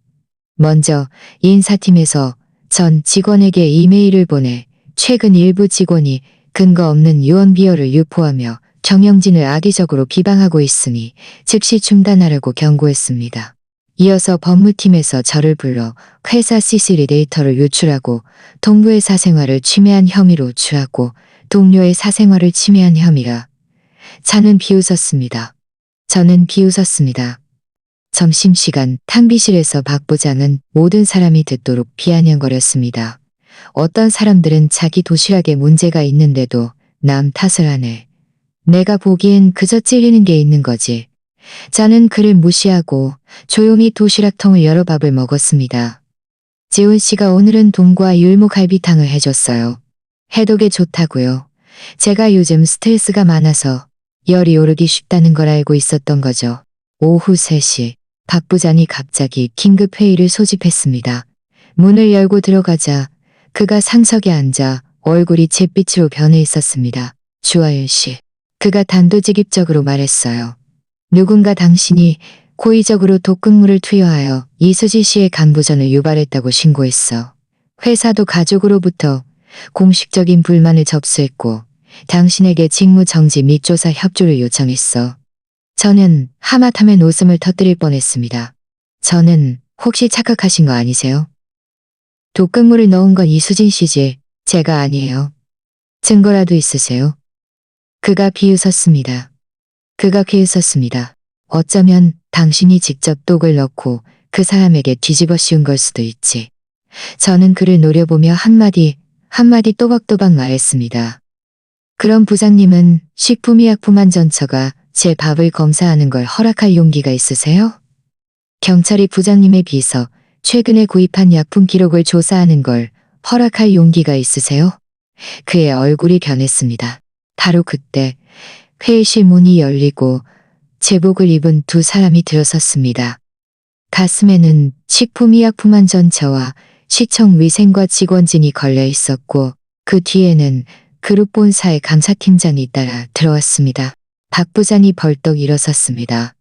먼저 인사팀에서 전 직원에게 이메일을 보내 최근 일부 직원이 근거 없는 유언비어를 유포하며 경영진을 악의적으로 비방하고 있으니 즉시 중단하라고 경고했습니다. 이어서 법무팀에서 저를 불러 회사 CCTV 데이터를 유출하고 동료의 사생활을 침해한 혐의로 추하고 동료의 사생활을 침해한 혐의라. 저는 비웃었습니다. 점심시간 탕비실에서 박 부장은 모든 사람이 듣도록 비아냥거렸습니다. 어떤 사람들은 자기 도시락에 문제가 있는데도 남 탓을 하네. 내가 보기엔 그저 찔리는 게 있는 거지. 저는 그를 무시하고 조용히 도시락통을 열어 밥을 먹었습니다. 지훈 씨가 오늘은 동과 율무갈비탕을 해줬어요. 해독에 좋다고요. 제가 요즘 스트레스가 많아서 열이 오르기 쉽다는 걸 알고 있었던 거죠. 오후 3시 박 부장이 갑자기 긴급 회의를 소집했습니다. 문을 열고 들어가자 그가 상석에 앉아 얼굴이 잿빛으로 변해 있었습니다. 주하일 씨. 그가 단도직입적으로 말했어요. 누군가 당신이 고의적으로 독극물을 투여하여 이수지 씨의 간부전을 유발했다고 신고했어. 회사도 가족으로부터 공식적인 불만을 접수했고 당신에게 직무 정지 및 조사 협조를 요청했어. 저는 하마터면 웃음을 터뜨릴 뻔했습니다. 저는 혹시 착각하신 거 아니세요? 독극물을 넣은 건 이수진 씨지 제가 아니에요. 증거라도 있으세요? 그가 비웃었습니다. 그가 비웃었습니다. 어쩌면 당신이 직접 독을 넣고 그 사람에게 뒤집어 씌운 걸 수도 있지. 저는 그를 노려보며 한마디 또박또박 말했습니다. 그럼 부장님은 식품의약품안전처가 제 밥을 검사하는 걸 허락할 용기가 있으세요? 경찰이 부장님의 비서, 최근에 구입한 약품 기록을 조사하는 걸 허락할 용기가 있으세요? 그의 얼굴이 변했습니다. 바로 그때 회의실 문이 열리고 제복을 입은 두 사람이 들어섰습니다. 가슴에는 식품의약품안전처와 시청위생과 직원진이 걸려 있었고 그 뒤에는 그룹 본사의 감사팀장이 따라 들어왔습니다. 박 부장이 벌떡 일어섰습니다.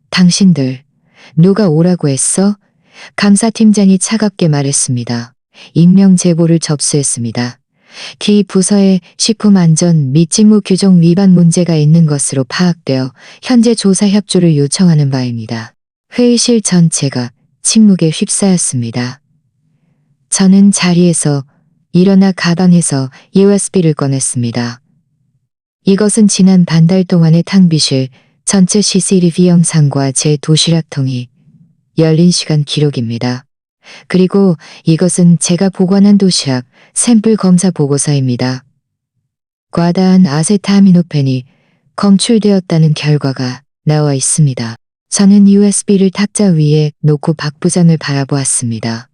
당신들 누가 오라고 했어? 감사팀장이 차갑게 말했습니다. 익명 제보를 접수했습니다. 기 부서에 식품안전 및 직무규정 위반 문제가 있는 것으로 파악되어 현재 조사 협조를 요청하는 바입니다. 회의실 전체가 침묵에 휩싸였습니다. 저는 자리에서 일어나 가방에서 USB를 꺼냈습니다. 이것은 지난 반달 동안의 탕비실 전체 CCTV 영상과 제 도시락통이 열린 시간 기록입니다. 그리고 이것은 제가 보관한 도시락 샘플 검사 보고서입니다. 과다한 아세타미노펜이 검출되었다는 결과가 나와 있습니다. 저는 USB를 탁자 위에 놓고 박 부장을 바라보았습니다.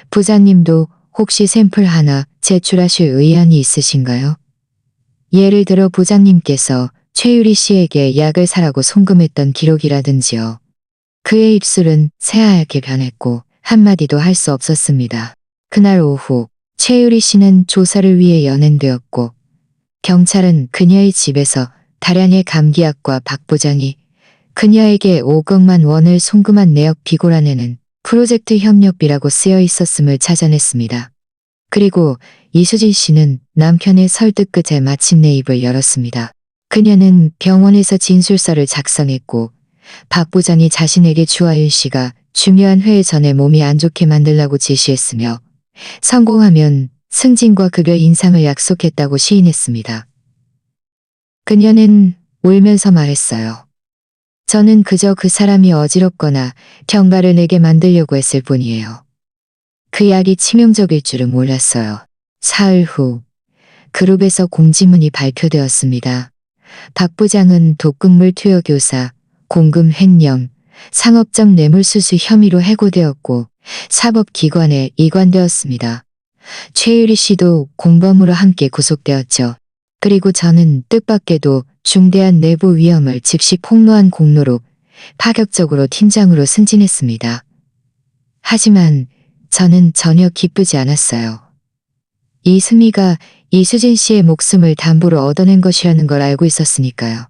부장님도 혹시 샘플 하나 제출하실 의향이 있으신가요? 예를 들어 부장님께서 최유리 씨에게 약을 사라고 송금했던 기록이라든지요. 그의 입술은 새하얗게 변했고 한마디도 할 수 없었습니다. 그날 오후 최유리 씨는 조사를 위해 연행되었고 경찰은 그녀의 집에서 다량의 감기약과 박 부장이 그녀에게 5억만 원을 송금한 내역 비고란에는 프로젝트 협력비라고 쓰여 있었음을 찾아냈습니다. 그리고 이수진 씨는 남편의 설득 끝에 마침내 입을 열었습니다. 그녀는 병원에서 진술서를 작성했고 박 부장이 자신에게 주하일 씨가 중요한 회의 전에 몸이 안 좋게 만들라고 지시했으며 성공하면 승진과 급여 인상을 약속했다고 시인했습니다. 그녀는 울면서 말했어요. 저는 그저 그 사람이 어지럽거나 경과를 내게 만들려고 했을 뿐이에요. 그 약이 치명적일 줄은 몰랐어요. 사흘 후 그룹에서 공지문이 발표되었습니다. 박 부장은 독극물 투여 교사, 공금 횡령, 상업적 뇌물수수 혐의로 해고되었고 사법기관에 이관되었습니다. 최유리 씨도 공범으로 함께 구속되었죠. 그리고 저는 뜻밖에도 중대한 내부 위험을 즉시 폭로한 공로로 파격적으로 팀장으로 승진했습니다. 하지만 저는 전혀 기쁘지 않았어요. 이수미가 이수진 씨의 목숨을 담보로 얻어낸 것이라는 걸 알고 있었으니까요.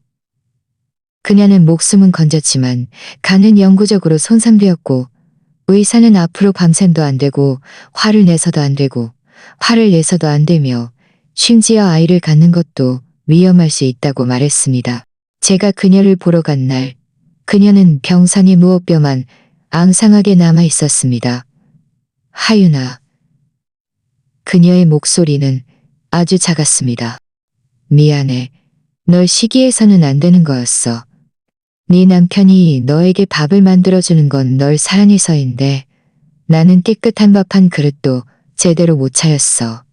그녀는 목숨은 건졌지만 간은 영구적으로 손상되었고 의사는 앞으로 밤샘도 안 되고 화를 내서도 안 되고 화를 내서도 안 되며 심지어 아이를 갖는 것도 위험할 수 있다고 말했습니다. 제가 그녀를 보러 간 날 그녀는 병상에 누워 뼈만 앙상하게 남아 있었습니다. 하윤아. 그녀의 목소리는 아주 작았습니다. 미안해. 널 시기해서는 안 되는 거였어. 네 남편이 너에게 밥을 만들어주는 건 널 사랑해서인데 나는 깨끗한 밥 한 그릇도 제대로 못 차렸어.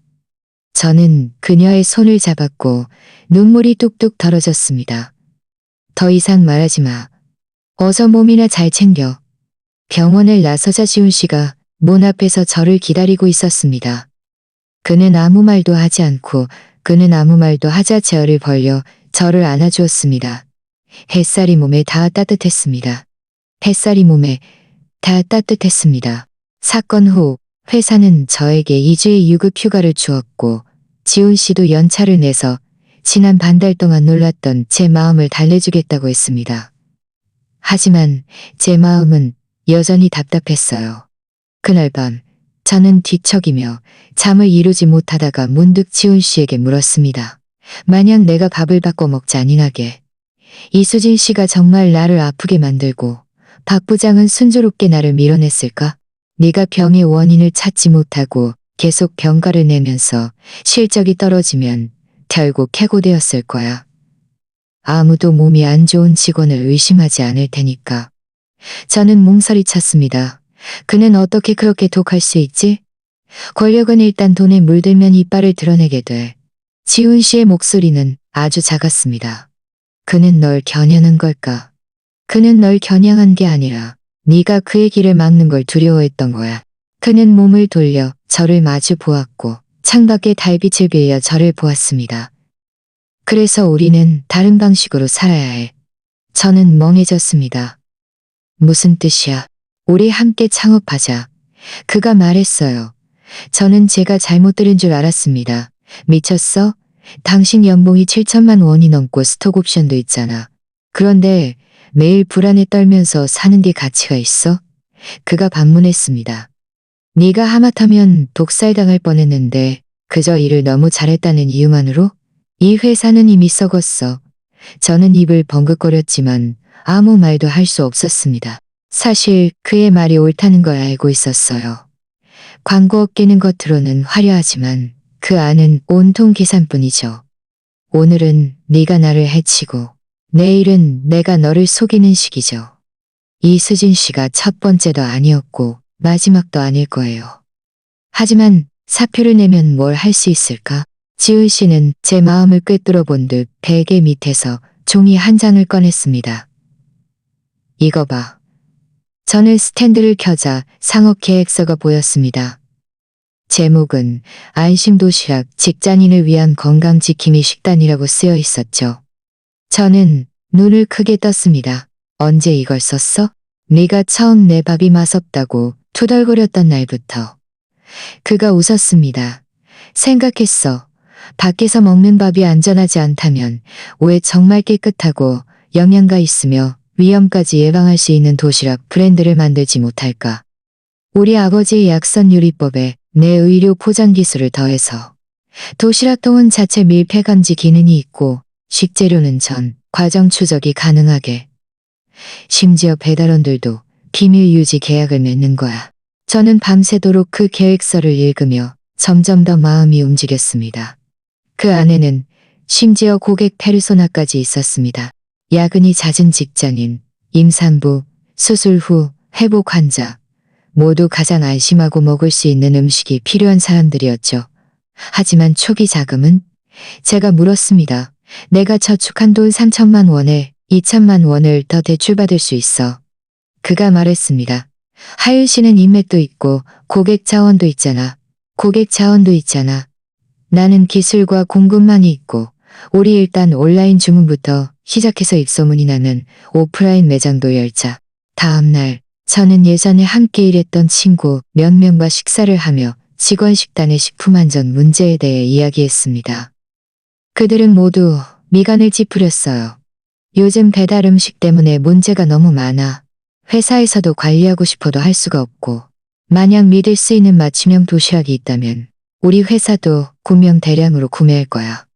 저는 그녀의 손을 잡았고 눈물이 뚝뚝 떨어졌습니다. 더 이상 말하지 마. 어서 몸이나 잘 챙겨. 병원을 나서자 지훈 씨가 문 앞에서 저를 기다리고 있었습니다. 그는 아무 말도 하지 않고 그는 아무 말도 하자 제어를 벌려 저를 안아주었습니다. 햇살이 몸에 닿아 따뜻했습니다. 햇살이 몸에 다 따뜻했습니다. 사건 후 회사는 저에게 2주의 유급 휴가를 주었고 지훈 씨도 연차를 내서 지난 반달 동안 놀랐던 제 마음을 달래주겠다고 했습니다. 하지만 제 마음은 여전히 답답했어요. 그날 밤 저는 뒤척이며 잠을 이루지 못하다가 문득 지훈 씨에게 물었습니다. 만약 내가 밥을 바꿔 먹자 아니나게 이수진 씨가 정말 나를 아프게 만들고 박 부장은 순조롭게 나를 밀어냈을까? 네가 병의 원인을 찾지 못하고 계속 병가를 내면서 실적이 떨어지면 결국 해고되었을 거야. 아무도 몸이 안 좋은 직원을 의심하지 않을 테니까. 저는 몽설이 찼습니다. 그는 어떻게 그렇게 독할 수 있지? 권력은 일단 돈에 물들면 이빨을 드러내게 돼. 지훈 씨의 목소리는 아주 작았습니다. 그는 널 겨냥한 걸까? 그는 널 겨냥한 게 아니라 네가 그의 길을 막는 걸 두려워했던 거야. 그는 몸을 돌려 저를 마주 보았고 창밖에 달빛을 빌려 저를 보았습니다. 그래서 우리는 다른 방식으로 살아야 해. 저는 멍해졌습니다. 무슨 뜻이야? 우리 함께 창업하자. 그가 말했어요. 저는 제가 잘못 들은 줄 알았습니다. 미쳤어? 당신 연봉이 7천만 원이 넘고 스톡 옵션도 있잖아. 그런데 매일 불안에 떨면서 사는 게 가치가 있어? 그가 반문했습니다. 네가 하마터면 독살당할 뻔했는데 그저 일을 너무 잘했다는 이유만으로? 이 회사는 이미 썩었어. 저는 입을 벙긋거렸지만 아무 말도 할 수 없었습니다. 사실 그의 말이 옳다는 걸 알고 있었어요. 광고업계는 겉으로는 화려하지만 그 안은 온통 계산뿐이죠. 오늘은 네가 나를 해치고 내일은 내가 너를 속이는 시기죠. 이수진 씨가 첫 번째도 아니었고 마지막도 아닐 거예요. 하지만 사표를 내면 뭘 할 수 있을까? 지훈 씨는 제 마음을 꿰뚫어 본 듯 베개 밑에서 종이 한 장을 꺼냈습니다. 이거 봐. 저는 스탠드를 켜자 상업 계획서가 보였습니다. 제목은 안심도시락 직장인을 위한 건강지킴이 식단이라고 쓰여 있었죠. 저는 눈을 크게 떴습니다. 언제 이걸 썼어? 네가 처음 내 밥이 맛없다고 투덜거렸던 날부터. 그가 웃었습니다. 생각했어. 밖에서 먹는 밥이 안전하지 않다면 왜 정말 깨끗하고 영양가 있으며 위험까지 예방할 수 있는 도시락 브랜드를 만들지 못할까? 우리 아버지의 약선 요리법에 내 의료 포장 기술을 더해서 도시락통은 자체 밀폐 감지 기능이 있고 식재료는 전, 과정 추적이 가능하게. 심지어 배달원들도 비밀 유지 계약을 맺는 거야. 저는 밤새도록 그 계획서를 읽으며 점점 더 마음이 움직였습니다. 그 안에는 심지어 고객 페르소나까지 있었습니다. 야근이 잦은 직장인, 임산부, 수술 후, 회복 환자, 모두 가장 안심하고 먹을 수 있는 음식이 필요한 사람들이었죠. 하지만 초기 자금은? 제가 물었습니다. 내가 저축한 돈 3천만 원에 2천만 원을 더 대출받을 수 있어. 그가 말했습니다. 하윤 씨는 인맥도 있고 고객 자원도 있잖아. 고객 자원도 있잖아. 나는 기술과 공급만이 있고 우리 일단 온라인 주문부터 시작해서 입소문이 나는 오프라인 매장도 열자. 다음날 저는 예전에 함께 일했던 친구 몇 명과 식사를 하며 직원 식단의 식품 안전 문제에 대해 이야기했습니다. 그들은 모두 미간을 찌푸렸어요. 요즘 배달 음식 때문에 문제가 너무 많아. 회사에서도 관리하고 싶어도 할 수가 없고 만약 믿을 수 있는 맞춤형 도시락이 있다면 우리 회사도 구명 대량으로 구매할 거야.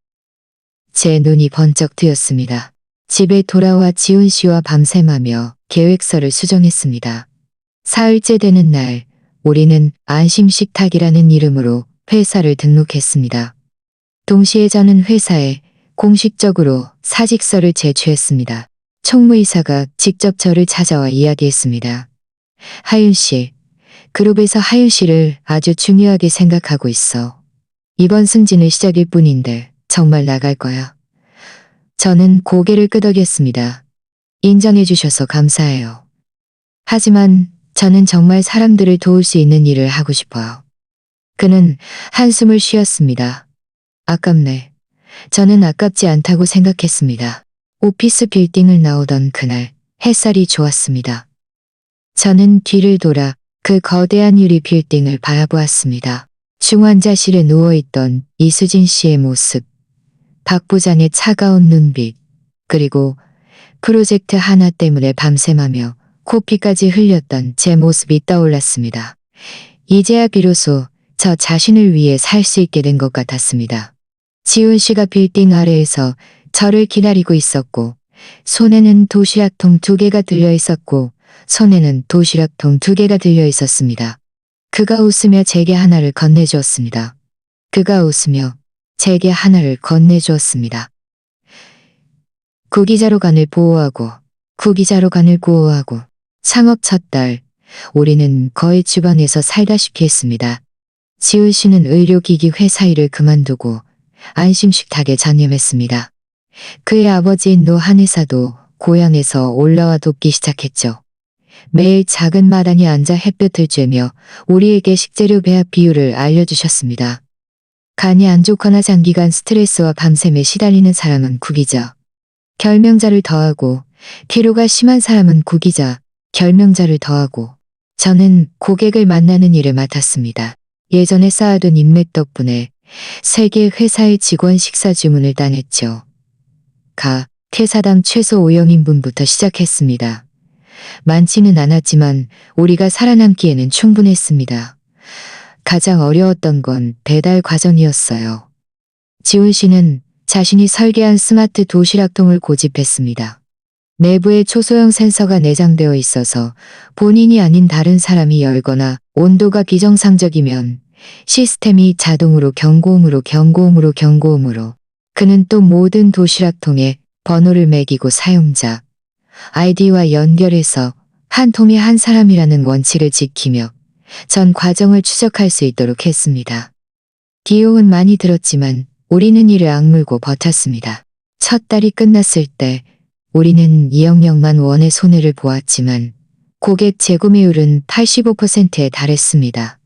제 눈이 번쩍 뜨였습니다. 집에 돌아와 지훈 씨와 밤샘하며 계획서를 수정했습니다. 사흘째 되는 날 우리는 안심식탁이라는 이름으로 회사를 등록했습니다. 동시에 저는 회사에 공식적으로 사직서를 제출했습니다. 총무이사가 직접 저를 찾아와 이야기했습니다. 하윤 씨, 그룹에서 하윤 씨를 아주 중요하게 생각하고 있어. 이번 승진은 시작일 뿐인데 정말 나갈 거야. 저는 고개를 끄덕였습니다. 인정해 주셔서 감사해요. 하지만 저는 정말 사람들을 도울 수 있는 일을 하고 싶어요. 그는 한숨을 쉬었습니다. 아깝네. 저는 아깝지 않다고 생각했습니다. 오피스 빌딩을 나오던 그날 햇살이 좋았습니다. 저는 뒤를 돌아 그 거대한 유리 빌딩을 바라보았습니다. 중환자실에 누워있던 이수진 씨의 모습, 박 부장의 차가운 눈빛, 그리고 프로젝트 하나 때문에 밤샘하며 코피까지 흘렸던 제 모습이 떠올랐습니다. 이제야 비로소 저 자신을 위해 살 수 있게 된 것 같았습니다. 지훈 씨가 빌딩 아래에서 저를 기다리고 있었고, 손에는 도시락통 2개가 들려 있었고, 손에는 도시락통 2개가 들려 있었습니다. 그가 웃으며 제게 하나를 건네주었습니다. 그가 웃으며 제게 하나를 건네주었습니다. 구기자로 간을 보호하고, 구기자로 간을 보호하고, 창업 첫 달, 우리는 거의 주방에서 살다시피 했습니다. 지훈 씨는 의료기기 회사 일을 그만두고 안심식탁에 전념했습니다. 그의 아버지인 노 한의사도 고향에서 올라와 돕기 시작했죠. 매일 작은 마당에 앉아 햇볕을 쬐며 우리에게 식재료 배합 비율을 알려주셨습니다. 간이 안 좋거나 장기간 스트레스와 밤샘에 시달리는 사람은 구기자, 결명자를 더하고, 피로가 심한 사람은 구기자, 결명자를 더하고, 저는 고객을 만나는 일을 맡았습니다. 예전에 쌓아둔 인맥 덕분에 3개 회사의 직원 식사 주문을 당했죠. 퇴사당 최소 5명인분부터 시작했습니다. 많지는 않았지만 우리가 살아남기에는 충분했습니다. 가장 어려웠던 건 배달 과정이었어요. 지훈 씨는 자신이 설계한 스마트 도시락통을 고집했습니다. 내부에 초소형 센서가 내장되어 있어서 본인이 아닌 다른 사람이 열거나 온도가 비정상적이면 시스템이 자동으로 경고음으로 그는 또 모든 도시락통에 번호를 매기고 사용자 아이디와 연결해서 한 통에 한 사람이라는 원칙을 지키며 전 과정을 추적할 수 있도록 했습니다. 비용은 많이 들었지만 우리는 이를 악물고 버텼습니다. 첫 달이 끝났을 때 우리는 2억명만 원의 손해를 보았지만 고객 재구매율은 85%에 달했습니다.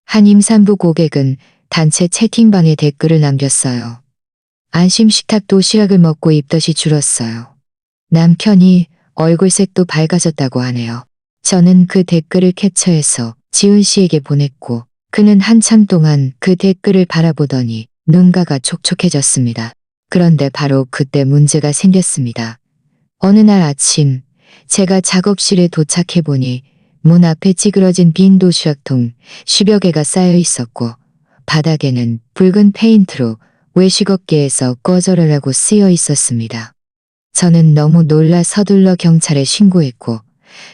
한 임산부 고객은 단체 채팅방에 댓글을 남겼어요. 안심식탁 도시락을 먹고 입덧이 줄었어요. 남편이 얼굴색도 밝아졌다고 하네요. 저는 그 댓글을 캡처해서 지훈 씨에게 보냈고 그는 한참 동안 그 댓글을 바라보더니 눈가가 촉촉해졌습니다. 그런데 바로 그때 문제가 생겼습니다. 어느 날 아침 제가 작업실에 도착해보니 문 앞에 찌그러진 빈 도시락통 10여 개가 쌓여 있었고 바닥에는 붉은 페인트로 외식업계에서 꺼져라라고 쓰여 있었습니다. 저는 너무 놀라 서둘러 경찰에 신고했고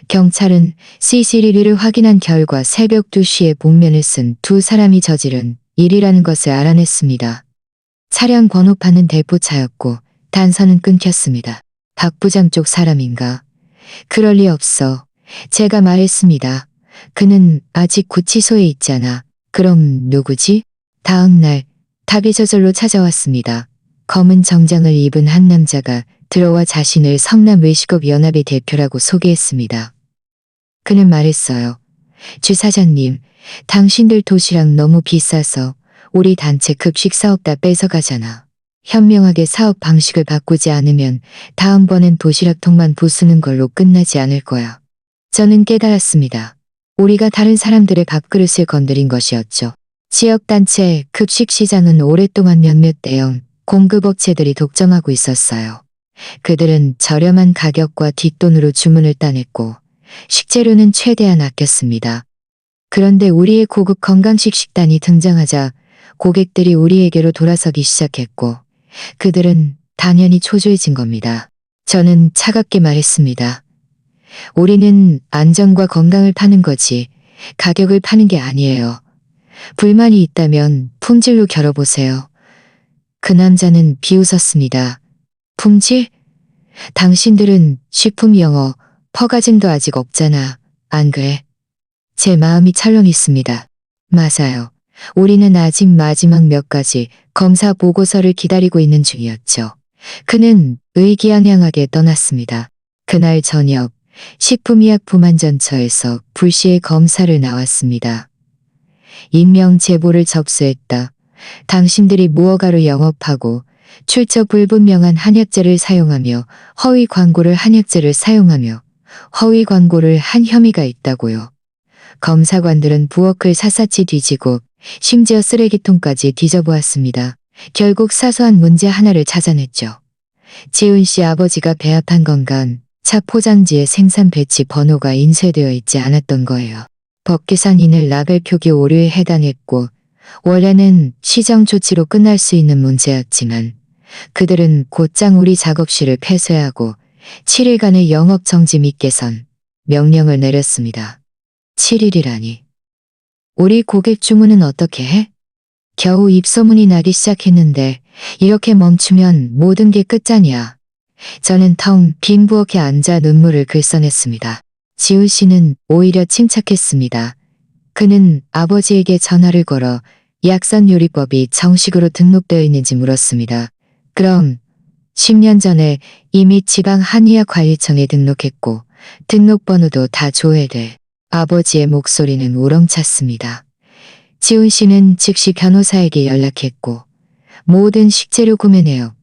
경찰은 CCTV를 확인한 결과 새벽 2시에 복면을 쓴 2사람이 저지른 일이라는 것을 알아냈습니다. 차량 번호판은 대포차였고 단서는 끊겼습니다. 박 부장 쪽 사람인가? 그럴 리 없어. 제가 말했습니다. 그는 아직 구치소에 있잖아. 그럼 누구지? 다음 날 답이 저절로 찾아왔습니다. 검은 정장을 입은 한 남자가 들어와 자신을 성남 외식업 연합의 대표라고 소개했습니다. 그는 말했어요. 주사장님, 당신들 도시락 너무 비싸서 우리 단체 급식 사업 다 뺏어가잖아. 현명하게 사업 방식을 바꾸지 않으면 다음번엔 도시락통만 부수는 걸로 끝나지 않을 거야. 저는 깨달았습니다. 우리가 다른 사람들의 밥그릇을 건드린 것이었죠. 지역단체 급식 시장은 오랫동안 몇몇 대형 공급업체들이 독점하고 있었어요. 그들은 저렴한 가격과 뒷돈으로 주문을 따냈고 식재료는 최대한 아꼈습니다. 그런데 우리의 고급 건강식 식단이 등장하자 고객들이 우리에게로 돌아서기 시작했고 그들은 당연히 초조해진 겁니다. 저는 차갑게 말했습니다. 우리는 안전과 건강을 파는 거지 가격을 파는 게 아니에요. 불만이 있다면 품질로 겨뤄보세요. 그 남자는 비웃었습니다. 품질? 당신들은 식품 영어, 퍼가짐도 아직 없잖아. 안 그래? 제 마음이 철렁했습니다. 맞아요. 우리는 아직 마지막 몇 가지 검사 보고서를 기다리고 있는 중이었죠. 그는 의기양양하게 떠났습니다. 그날 저녁 식품의약품안전처에서 불시에 검사를 나왔습니다. 익명 제보를 접수했다. 당신들이 무허가로 영업하고 출처 불분명한 한약재를 사용하며 허위 광고를 한약재를 사용하며 허위 광고를 한 혐의가 있다고요. 검사관들은 부엌을 샅샅이 뒤지고 심지어 쓰레기통까지 뒤져보았습니다. 결국 사소한 문제 하나를 찾아냈죠. 지훈 씨 아버지가 배합한 건간 차 포장지에 생산 배치 번호가 인쇄되어 있지 않았던 거예요. 법계상인을 라벨 표기 오류에 해당했고 원래는 시정 조치로 끝날 수 있는 문제였지만 그들은 곧장 우리 작업실을 폐쇄하고 7일간의 영업 정지 및 개선 명령을 내렸습니다. 7일이라니. 우리 고객 주문은 어떻게 해? 겨우 입소문이 나기 시작했는데 이렇게 멈추면 모든 게 끝장이야. 저는 텅 빈 부엌에 앉아 눈물을 글썽했습니다. 지훈 씨는 오히려 침착했습니다. 그는 아버지에게 전화를 걸어 약선요리법이 정식으로 등록되어 있는지 물었습니다. 그럼 10년 전에 이미 지방 한의학관리청에 등록했고 등록번호도 다 조회돼. 아버지의 목소리는 우렁찼습니다. 지훈 씨는 즉시 변호사에게 연락했고 모든 식재료 구매 내역,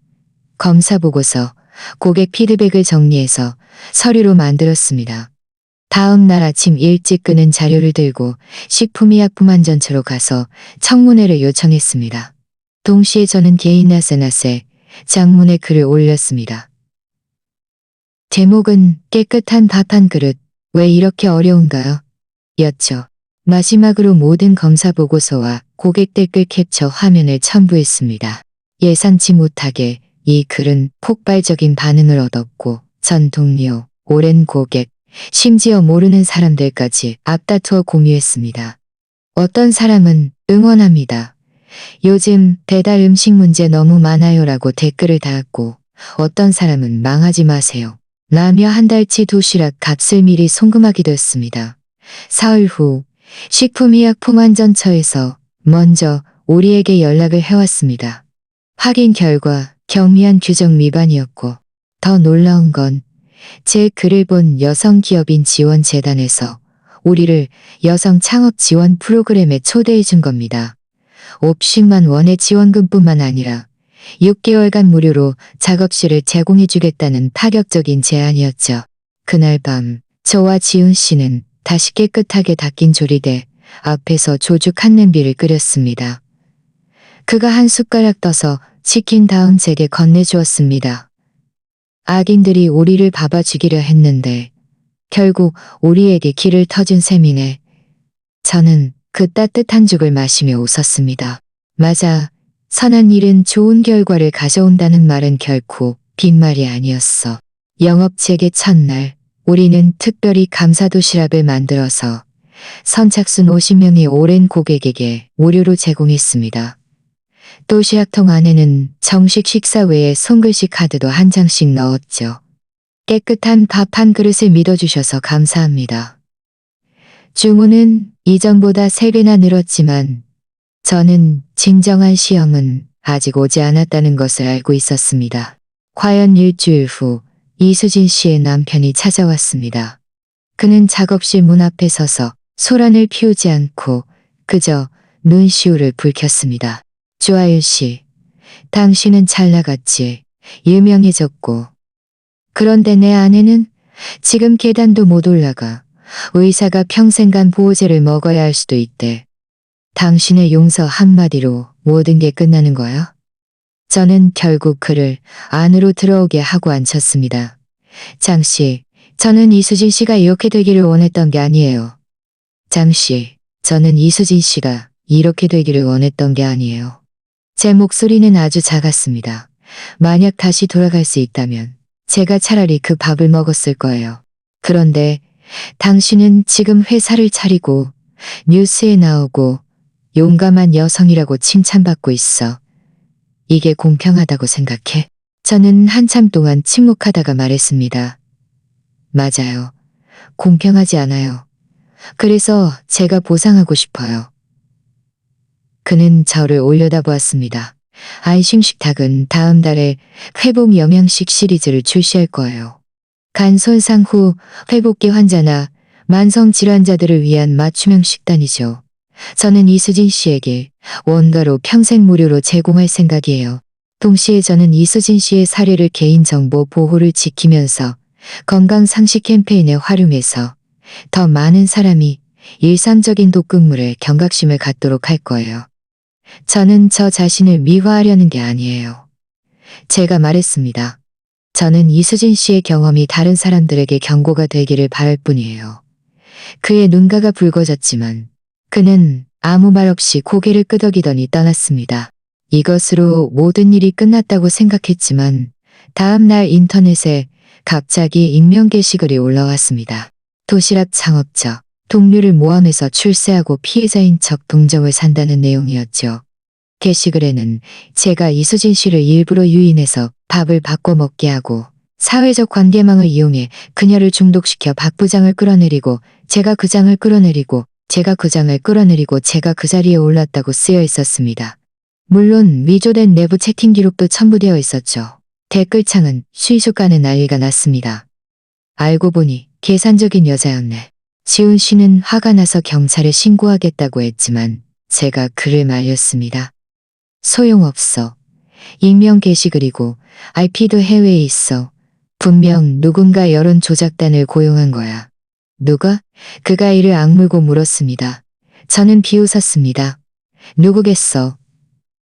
검사 보고서, 고객 피드백을 정리해서 서류로 만들었습니다. 다음 날 아침 일찍 그는 자료를 들고 식품의약품안전처로 가서 청문회를 요청했습니다. 동시에 저는 개인 나세나세 장문에 글을 올렸습니다. 제목은 깨끗한 밥 한 그릇, 왜 이렇게 어려운가요? 였죠. 마지막으로 모든 검사 보고서와 고객 댓글 캡처 화면을 첨부했습니다. 예상치 못하게 이 글은 폭발적인 반응을 얻었고 전 동료, 오랜 고객, 심지어 모르는 사람들까지 앞다투어 공유했습니다. 어떤 사람은 응원합니다. 요즘 배달 음식 문제 너무 많아요라고 댓글을 달았고 어떤 사람은 망하지 마세요. 라며 한 달치 도시락 값을 미리 송금하기도 했습니다. 사흘 후 식품의약품안전처에서 먼저 우리에게 연락을 해왔습니다. 확인 결과 경미한 규정 위반이었고 더 놀라운 건 제 글을 본 여성기업인 지원재단에서 우리를 여성 창업 지원 프로그램에 초대해 준 겁니다. 50만 원의 지원금뿐만 아니라 6개월간 무료로 작업실을 제공해 주겠다는 파격적인 제안이었죠. 그날 밤 저와 지훈 씨는 다시 깨끗하게 닦인 조리대 앞에서 조죽 한 냄비를 끓였습니다. 그가 한 숟가락 떠서 치킨 다음 제게 건네주었습니다. 악인들이 우리를 잡아주기려 했는데 결국 우리에게 길을 터준 셈이네. 저는 그 따뜻한 죽을 마시며 웃었습니다. 맞아. 선한 일은 좋은 결과를 가져온다는 말은 결코 빈말이 아니었어. 영업 재개 첫날 우리는 특별히 감사도시락을 만들어서 선착순 50명의 오랜 고객에게 무료로 제공했습니다. 도시락통 안에는 정식 식사 외에 손글씨 카드도 한 장씩 넣었죠. 깨끗한 밥 한 그릇을 믿어주셔서 감사합니다. 주문은 이전보다 3배나 늘었지만 저는 진정한 시험은 아직 오지 않았다는 것을 알고 있었습니다. 과연 일주일 후 이수진 씨의 남편이 찾아왔습니다. 그는 작업실 문 앞에 서서 소란을 피우지 않고 그저 눈시울을 붉혔습니다. 조아유 씨, 당신은 잘 나갔지, 유명해졌고. 그런데 내 아내는 지금 계단도 못 올라가. 의사가 평생간 보호제를 먹어야 할 수도 있대. 당신의 용서 한마디로 모든 게 끝나는 거야? 저는 결국 그를 안으로 들어오게 하고 앉혔습니다. 장 씨, 저는 이수진 씨가 이렇게 되기를 원했던 게 아니에요. 장 씨, 저는 이수진 씨가 이렇게 되기를 원했던 게 아니에요. 제 목소리는 아주 작았습니다. 만약 다시 돌아갈 수 있다면 제가 차라리 그 밥을 먹었을 거예요. 그런데 당신은 지금 회사를 차리고 뉴스에 나오고 용감한 여성이라고 칭찬받고 있어. 이게 공평하다고 생각해? 저는 한참 동안 침묵하다가 말했습니다. 맞아요. 공평하지 않아요. 그래서 제가 보상하고 싶어요. 그는 저를 올려다보았습니다. 아이싱 식탁은 다음 달에 회복 영양식 시리즈를 출시할 거예요. 간 손상 후 회복기 환자나 만성 질환자들을 위한 맞춤형 식단이죠. 저는 이수진 씨에게 원가로 평생 무료로 제공할 생각이에요. 동시에 저는 이수진 씨의 사례를 개인정보 보호를 지키면서 건강상식 캠페인에 활용해서 더 많은 사람이 일상적인 독극물에 경각심을 갖도록 할 거예요. 저는 저 자신을 미화하려는 게 아니에요. 제가 말했습니다. 저는 이수진 씨의 경험이 다른 사람들에게 경고가 되기를 바랄 뿐이에요. 그의 눈가가 붉어졌지만 그는 아무 말 없이 고개를 끄덕이더니 떠났습니다. 이것으로 모든 일이 끝났다고 생각했지만 다음 날 인터넷에 갑자기 익명 게시글이 올라왔습니다. 도시락 창업자, 동료를 모함해서 출세하고 피해자인 척 동정을 산다는 내용이었죠. 게시글에는 제가 이수진 씨를 일부러 유인해서 밥을 바꿔 먹게 하고 사회적 관계망을 이용해 그녀를 중독시켜 박 부장을 끌어내리고 제가 그 장을 끌어내리고 제가 그 장을 끌어내리고 제가 그 자리에 올랐다고 쓰여 있었습니다. 물론 위조된 내부 채팅 기록도 첨부되어 있었죠. 댓글창은 쉬쇼가는 난리가 났습니다. 알고 보니 계산적인 여자였네. 지훈 씨는 화가 나서 경찰에 신고하겠다고 했지만 제가 그를 말렸습니다. 소용없어. 익명 게시글이고 IP도 해외에 있어. 분명 누군가 여론 조작단을 고용한 거야. 누가? 그가 이를 악물고 물었습니다. 저는 비웃었습니다. 누구겠어?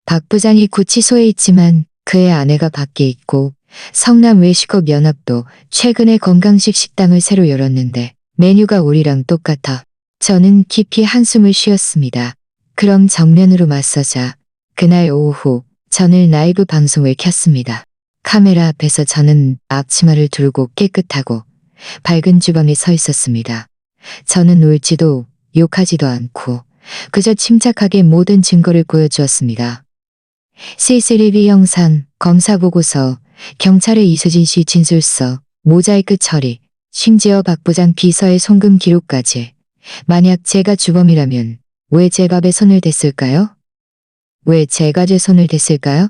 박 부장이 구치소에 있지만 그의 아내가 밖에 있고 성남 외식업 연합도 최근에 건강식 식당을 새로 열었는데 메뉴가 우리랑 똑같아. 저는 깊이 한숨을 쉬었습니다. 그럼 정면으로 맞서자. 그날 오후 저는 라이브 방송을 켰습니다. 카메라 앞에서 저는 앞치마를 두르고 깨끗하고 밝은 주방에 서 있었습니다. 저는 울지도 욕하지도 않고 그저 침착하게 모든 증거를 보여주었습니다. CCTV 영상, 검사보고서, 경찰의 이수진 씨 진술서, 모자이크 처리, 심지어 박 부장 비서의 송금 기록까지. 만약 제가 주범이라면 왜 제 밥에 손을 댔을까요? 왜 제가 제 손을 댔을까요?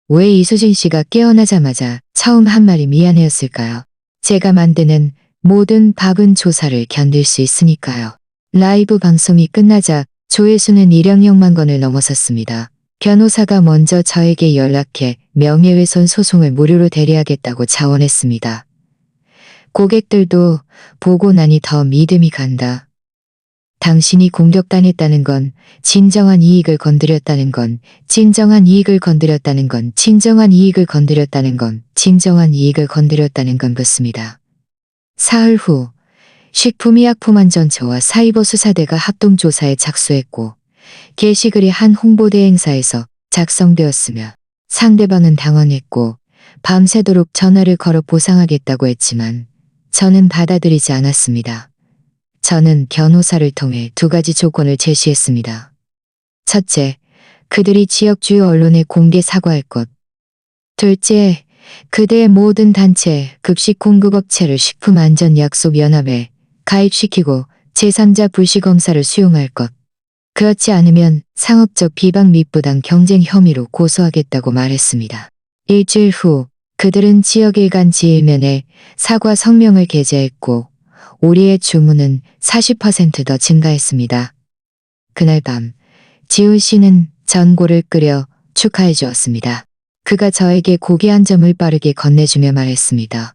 왜 이수진 씨가 깨어나자마자 처음 한 말이 미안해였을까요? 제가 만드는 모든 밥은 조사를 견딜 수 있으니까요. 라이브 방송이 끝나자 조회수는 1억만 건을 넘어섰습니다. 변호사가 먼저 저에게 연락해 명예훼손 소송을 무료로 대리하겠다고 자원했습니다. 고객들도 보고 나니 더 믿음이 간다. 당신이 공격당했다는 건 진정한 이익을 건드렸다는 건 진정한 이익을 건드렸다는 건 진정한 이익을 건드렸다는 건 진정한 이익을 건드렸다는 건 묻습니다. 사흘 후 식품의약품안전처와 사이버 수사대가 합동조사에 착수했고 게시글이 한 홍보대 행사에서 작성되었으며 상대방은 당황했고 밤새도록 전화를 걸어 보상하겠다고 했지만 저는 받아들이지 않았습니다. 저는 변호사를 통해 2가지 조건을 제시했습니다. 첫째, 그들이 지역 주요 언론에 공개 사과할 것. 둘째, 그들의 모든 단체, 급식 공급업체를 식품안전약속연합에 가입시키고 제3자 불시검사를 수용할 것. 그렇지 않으면 상업적 비방 및 부당 경쟁 혐의로 고소하겠다고 말했습니다. 일주일 후 그들은 지역 일간지 일면에 사과 성명을 게재했고 우리의 주문은 40% 더 증가했습니다. 그날 밤 지훈 씨는 전골을 끓여 축하해 주었습니다. 그가 저에게 고기 한 점을 빠르게 건네주며 말했습니다.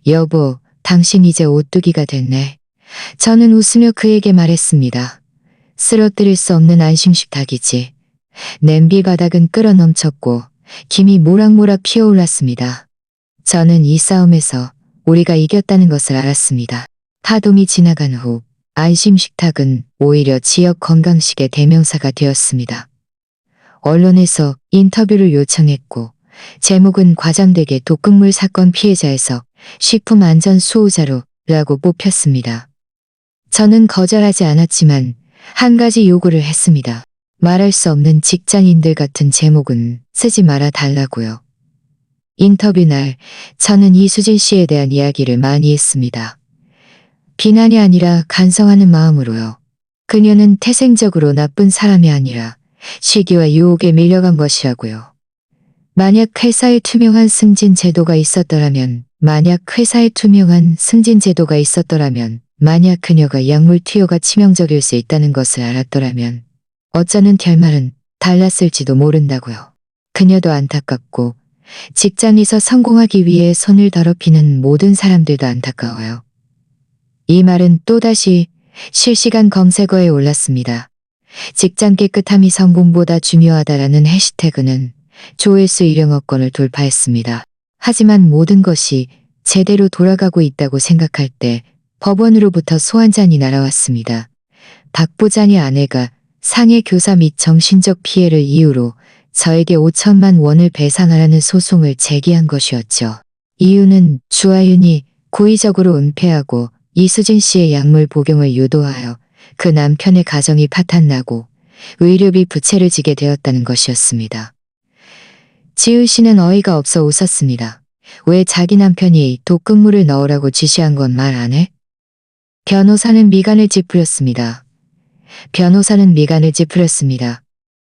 여보, 당신 이제 오뚜기가 됐네. 저는 웃으며 그에게 말했습니다. 쓰러뜨릴 수 없는 안심식 닭이지. 냄비 바닥은 끓어 넘쳤고 김이 모락모락 피어올랐습니다. 저는 이 싸움에서 우리가 이겼다는 것을 알았습니다. 파동이 지나간 후 안심식탁은 오히려 지역 건강식의 대명사가 되었습니다. 언론에서 인터뷰를 요청했고 제목은 과장되게 독극물 사건 피해자에서 식품안전 수호자로 라고 뽑혔습니다. 저는 거절하지 않았지만 한 가지 요구를 했습니다. 말할 수 없는 직장인들 같은 제목은 쓰지 말아 달라고요. 인터뷰 날 저는 이수진 씨에 대한 이야기를 많이 했습니다. 비난이 아니라 간성하는 마음으로요. 그녀는 태생적으로 나쁜 사람이 아니라 시기와 유혹에 밀려간 것이라고요. 만약 회사에 투명한 승진 제도가 있었더라면 만약 그녀가 약물 투여가 치명적일 수 있다는 것을 알았더라면 어쩌면 결말은 달랐을지도 모른다고요. 그녀도 안타깝고 직장에서 성공하기 위해 손을 더럽히는 모든 사람들도 안타까워요. 이 말은 또다시 실시간 검색어에 올랐습니다. 직장 깨끗함이 성공보다 중요하다라는 해시태그는 조회수 1억여 건을 돌파했습니다. 하지만 모든 것이 제대로 돌아가고 있다고 생각할 때 법원으로부터 소환장이 날아왔습니다. 박 부장의 아내가 상해 교사 및 정신적 피해를 이유로 저에게 5천만 원을 배상하라는 소송을 제기한 것이었죠. 이유는 주아윤이 고의적으로 은폐하고 이수진 씨의 약물 복용을 유도하여 그 남편의 가정이 파탄나고 의료비 부채를 지게 되었다는 것이었습니다. 지은 씨는 어이가 없어 웃었습니다. 왜 자기 남편이 독극물을 넣으라고 지시한 건 말 안 해? 변호사는 미간을 찌푸렸습니다.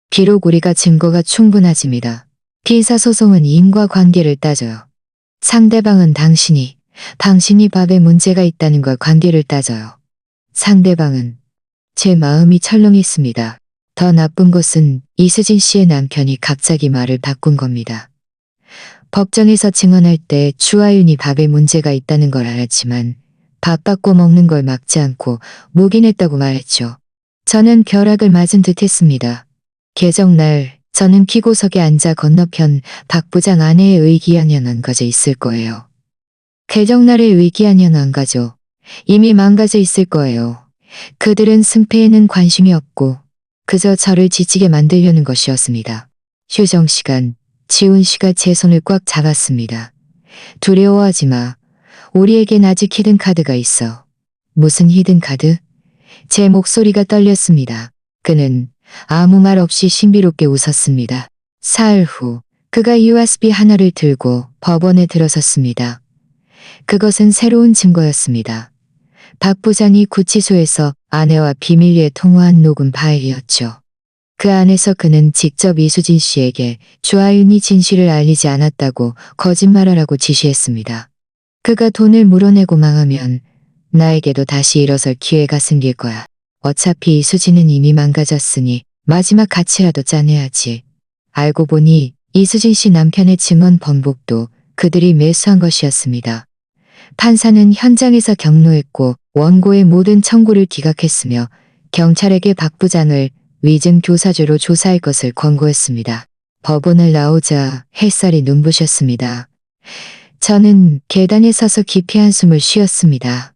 비록 우리가 증거가 충분하집니다. 민사소송은 인과관계를 따져요. 상대방은 당신이 밥에 문제가 있다는 걸 관계를 따져요. 상대방은 제 마음이 철렁했습니다. 더 나쁜 것은 이수진 씨의 남편이 갑자기 말을 바꾼 겁니다. 법정에서 증언할 때 주아윤이 밥에 문제가 있다는 걸 알았지만 밥 바꿔 먹는 걸 막지 않고 묵인했다고 말했죠. 저는 벼락을 맞은 듯 했습니다. 개정날 저는 피고석에 앉아 건너편 박 부장 아내의 의기양양 안 가져 있을 거예요. 개정날의 의기양양 안 가져 이미 망가져 있을 거예요. 그들은 승패에는 관심이 없고 그저 저를 지치게 만들려는 것이었습니다. 휴정 시간, 지훈 씨가 제 손을 꽉 잡았습니다. 두려워하지 마. 우리에겐 아직 히든카드가 있어. 무슨 히든카드? 제 목소리가 떨렸습니다. 그는 아무 말 없이 신비롭게 웃었습니다. 사흘 후 그가 USB 하나를 들고 법원에 들어섰습니다. 그것은 새로운 증거였습니다. 박 부장이 구치소에서 아내와 비밀리에 통화한 녹음 파일이었죠. 그 안에서 그는 직접 이수진 씨에게 주아윤이 진실을 알리지 않았다고 거짓말하라고 지시했습니다. 그가 돈을 물어내고 망하면 나에게도 다시 일어설 기회가 생길 거야. 어차피 이수진은 이미 망가졌으니 마지막 가치라도 짜내야지. 알고 보니 이수진 씨 남편의 증언 번복도 그들이 매수한 것이었습니다. 판사는 현장에서 경로했고 원고의 모든 청구를 기각했으며 경찰에게 박 부장을 위증 교사죄로 조사할 것을 권고했습니다. 법원을 나오자 햇살이 눈부셨습니다. 저는 계단에 서서 깊이 한숨을 쉬었습니다.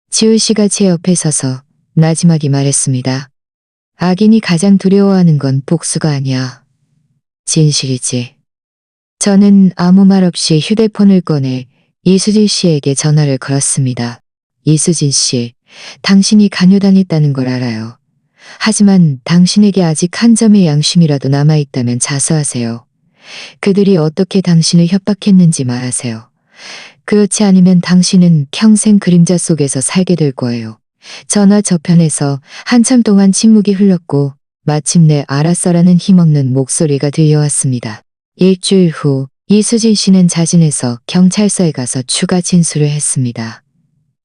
지은 씨가 제 옆에 서서 나지막이 말했습니다. 악인이 가장 두려워하는 건 복수가 아니야. 진실이지. 저는 아무 말 없이 휴대폰을 꺼내 이수진 씨에게 전화를 걸었습니다. 이수진 씨, 당신이 간효당했다는 걸 알아요. 하지만 당신에게 아직 한 점의 양심이라도 남아있다면 자수하세요. 그들이 어떻게 당신을 협박했는지 말하세요. 그렇지 않으면 당신은 평생 그림자 속에서 살게 될 거예요. 전화 저편에서 한참 동안 침묵이 흘렀고 마침내 알았어라는 힘없는 목소리가 들려왔습니다. 일주일 후 이수진 씨는 자진해서 경찰서에 가서 추가 진술을 했습니다.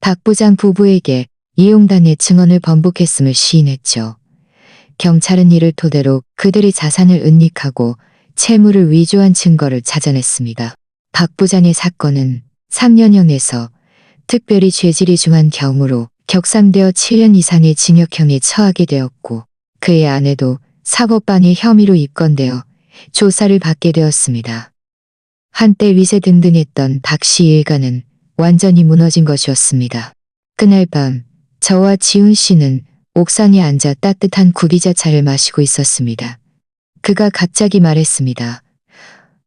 박 부장 부부에게 이용단의 증언을 번복했음을 시인했죠. 경찰은 이를 토대로 그들의 자산을 은닉하고 채무를 위조한 증거를 찾아냈습니다. 박 부장의 사건은 3년형에서 특별히 죄질이 중한 경우로 격상되어 7년 이상의 징역형에 처하게 되었고 그의 아내도 사법방해 혐의로 입건되어 조사를 받게 되었습니다. 한때 위세등등했던 박 씨 일가는 완전히 무너진 것이었습니다. 그날 밤 저와 지훈 씨는 옥상에 앉아 따뜻한 구비자차를 마시고 있었습니다. 그가 갑자기 말했습니다.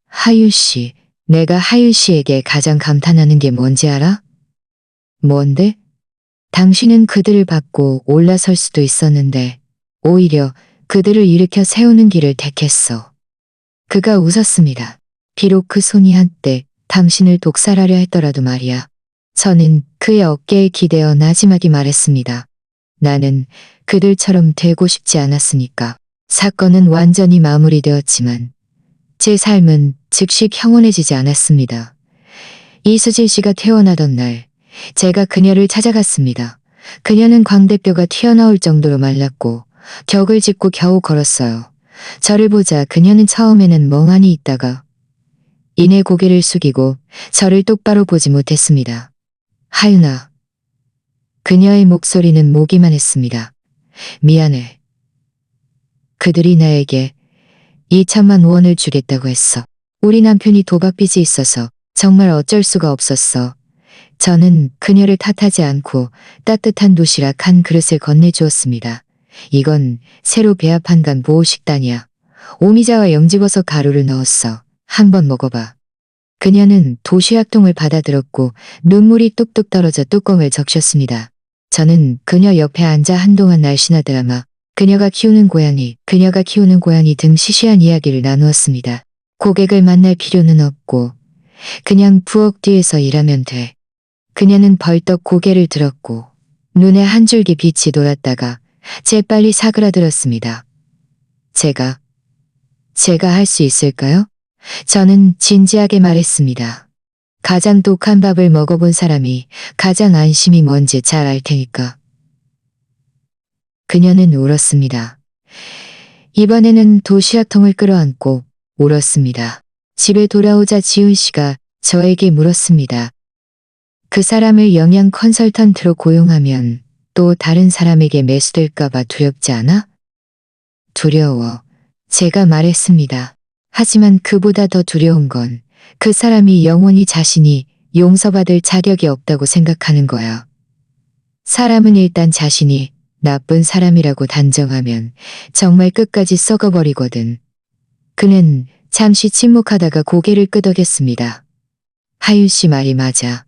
하윤 씨, 내가 하윤 씨에게 가장 감탄하는 게 뭔지 알아? 뭔데? 당신은 그들을 받고 올라설 수도 있었는데 오히려 그들을 일으켜 세우는 길을 택했어. 그가 웃었습니다. 비록 그 손이 한때 당신을 독살하려 했더라도 말이야. 저는 그의 어깨에 기대어 나지막이 말했습니다. 나는 그들처럼 되고 싶지 않았으니까. 사건은 완전히 마무리되었지만 제 삶은 즉시 평온해지지 않았습니다. 이수진 씨가 퇴원하던 날 제가 그녀를 찾아갔습니다. 그녀는 광대뼈가 튀어나올 정도로 말랐고 격을 짚고 겨우 걸었어요. 저를 보자 그녀는 처음에는 멍하니 있다가 이내 고개를 숙이고 저를 똑바로 보지 못했습니다. 하윤아. 그녀의 목소리는 모기만 했습니다. 미안해. 그들이 나에게 2천만 원을 주겠다고 했어. 우리 남편이 도박빚이 있어서 정말 어쩔 수가 없었어. 저는 그녀를 탓하지 않고 따뜻한 도시락 한 그릇을 건네주었습니다. 이건 새로 배합한 간 보호식단이야. 오미자와 영지버섯 가루를 넣었어. 한번 먹어봐. 그녀는 도시락통을 받아들었고 눈물이 뚝뚝 떨어져 뚜껑을 적셨습니다. 저는 그녀 옆에 앉아 한동안 날씬하드라마 그녀가 키우는 고양이 등 시시한 이야기를 나누었습니다. 고객을 만날 필요는 없고 그냥 부엌 뒤에서 일하면 돼. 그녀는 벌떡 고개를 들었고 눈에 한 줄기 빛이 돌았다가 재빨리 사그라들었습니다. 제가 할 수 있을까요? 저는 진지하게 말했습니다. 가장 독한 밥을 먹어본 사람이 가장 안심이 뭔지 잘 알 테니까. 그녀는 울었습니다. 이번에는 도시락통을 끌어안고 울었습니다. 집에 돌아오자 지훈 씨가 저에게 물었습니다. 그 사람을 영양 컨설턴트로 고용하면 또 다른 사람에게 매수될까봐 두렵지 않아? 두려워. 제가 말했습니다. 하지만 그보다 더 두려운 건 그 사람이 영원히 자신이 용서받을 자격이 없다고 생각하는 거야. 사람은 일단 자신이 나쁜 사람이라고 단정하면 정말 끝까지 썩어버리거든. 그는 잠시 침묵하다가 고개를 끄덕였습니다. 하윤 씨 말이 맞아.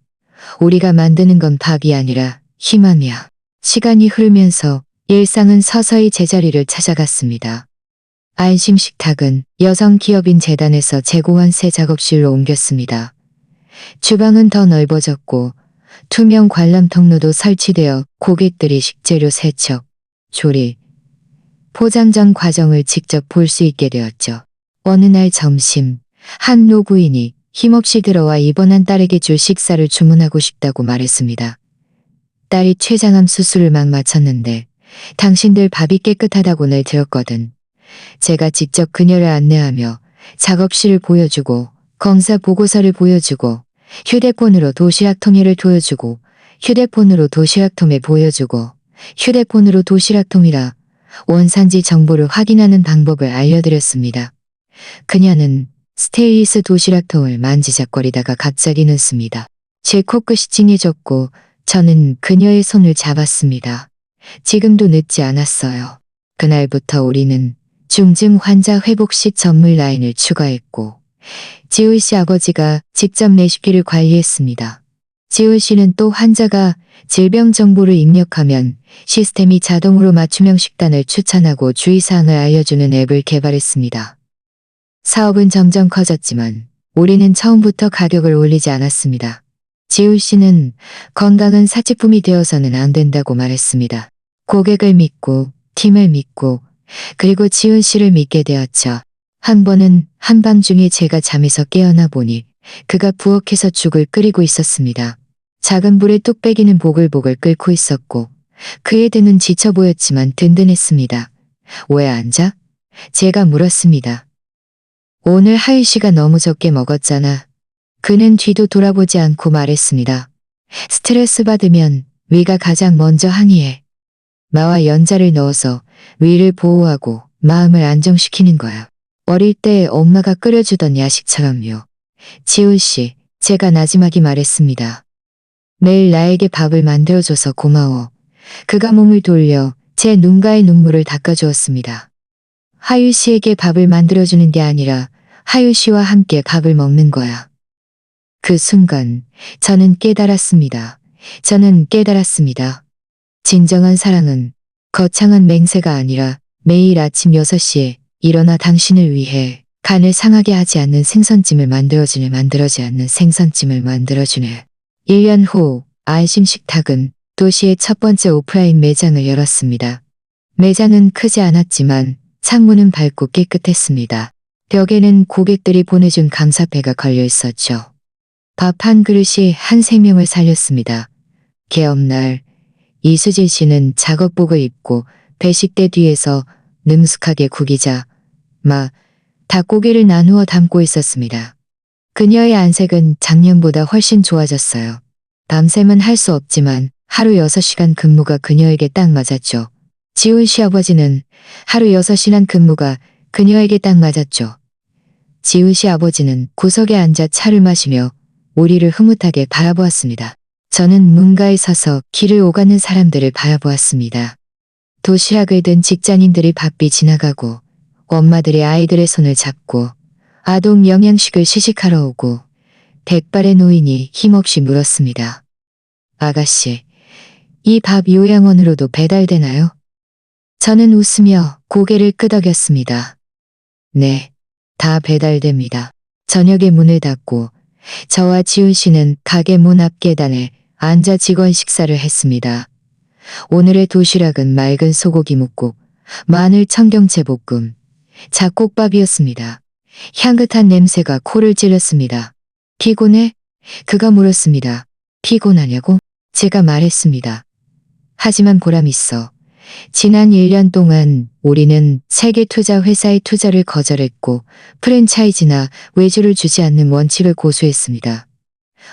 우리가 만드는 건 밥이 아니라 희망이야. 시간이 흐르면서 일상은 서서히 제자리를 찾아갔습니다. 안심식탁은 여성기업인 재단에서 제공한 새 작업실로 옮겼습니다. 주방은 더 넓어졌고 투명 관람 통로도 설치되어 고객들이 식재료 세척, 조리, 포장 전 과정을 직접 볼 수 있게 되었죠. 어느 날 점심, 한 노부인이 힘없이 들어와 입원한 딸에게 줄 식사를 주문하고 싶다고 말했습니다. 딸이 췌장암 수술을 막 마쳤는데 당신들 밥이 깨끗하다고는 들었거든. 제가 직접 그녀를 안내하며 작업실을 보여주고 검사 보고서를 보여주고 휴대폰으로 도시락 통일을 보여주고 휴대폰으로 도시락통에 보여주고 휴대폰으로 도시락통이라 원산지 정보를 확인하는 방법을 알려드렸습니다. 그녀는 스테인리스 도시락통을 만지작거리다가 갑자기 늦습니다. 제 코끝이 찡해졌고 저는 그녀의 손을 잡았습니다. 지금도 늦지 않았어요. 그날부터 우리는 중증 환자 회복식 전문 라인을 추가했고 지훈 씨 아버지가 직접 레시피를 관리했습니다. 지훈 씨는 또 환자가 질병 정보를 입력하면 시스템이 자동으로 맞춤형 식단을 추천하고 주의사항을 알려주는 앱을 개발했습니다. 사업은 점점 커졌지만 우리는 처음부터 가격을 올리지 않았습니다. 지훈 씨는 건강은 사치품이 되어서는 안 된다고 말했습니다. 고객을 믿고 팀을 믿고 그리고 지훈 씨를 믿게 되었죠. 한 번은 한밤중에 제가 잠에서 깨어나 보니 그가 부엌에서 죽을 끓이고 있었습니다. 작은 불에 뚝배기는 보글보글 끓고 있었고 그의 등은 지쳐 보였지만 든든했습니다. 왜 앉아? 제가 물었습니다. 오늘 하윤 씨가 너무 적게 먹었잖아. 그는 뒤도 돌아보지 않고 말했습니다. 스트레스 받으면 위가 가장 먼저 항의해. 마와 연자를 넣어서 위를 보호하고 마음을 안정시키는 거야. 어릴 때 엄마가 끓여주던 야식처럼요. 지훈 씨, 제가 나지막이 말했습니다. 매일 나에게 밥을 만들어줘서 고마워. 그가 몸을 돌려 제 눈가의 눈물을 닦아주었습니다. 하윤 씨에게 밥을 만들어주는 게 아니라 하윤 씨와 함께 밥을 먹는 거야. 그 순간 저는 깨달았습니다. 진정한 사랑은 거창한 맹세가 아니라 매일 아침 6시에 일어나 당신을 위해 간을 상하게 하지 않는 생선찜을 만들어지 않는 생선찜을 만들어주네. 1년 후 안심식탁은 도시의 첫 번째 오프라인 매장을 열었습니다. 매장은 크지 않았지만 창문은 밝고 깨끗했습니다. 벽에는 고객들이 보내준 감사패가 걸려 있었죠. 밥 한 그릇이 한 생명을 살렸습니다. 개업날 이수진 씨는 작업복을 입고 배식대 뒤에서 능숙하게 구기자 닭고기를 나누어 담고 있었습니다. 그녀의 안색은 작년보다 훨씬 좋아졌어요. 밤샘은 할 수 없지만 하루 6시간 근무가 그녀에게 딱 맞았죠. 지훈 씨 아버지는 하루 6시간 근무가 그녀에게 딱 맞았죠. 지훈 씨 아버지는 구석에 앉아 차를 마시며 우리를 흐뭇하게 바라보았습니다. 저는 문가에 서서 길을 오가는 사람들을 바라보았습니다. 도시락을 든 직장인들이 바삐 지나가고 엄마들이 아이들의 손을 잡고 아동 영양식을 시식하러 오고 백발의 노인이 힘없이 물었습니다. 아가씨, 이 밥 요양원으로도 배달되나요? 저는 웃으며 고개를 끄덕였습니다. 네, 다 배달됩니다. 저녁에 문을 닫고 저와 지훈 씨는 가게 문 앞 계단에 앉아 직원 식사를 했습니다. 오늘의 도시락은 맑은 소고기 묵국, 마늘 청경채 볶음, 잡곡밥이었습니다. 향긋한 냄새가 코를 찔렀습니다. 피곤해? 그가 물었습니다. 피곤하냐고? 제가 말했습니다. 하지만 보람 있어. 지난 1년 동안 우리는 세계 투자 회사의 투자를 거절했고 프랜차이즈나 외주를 주지 않는 원칙을 고수했습니다.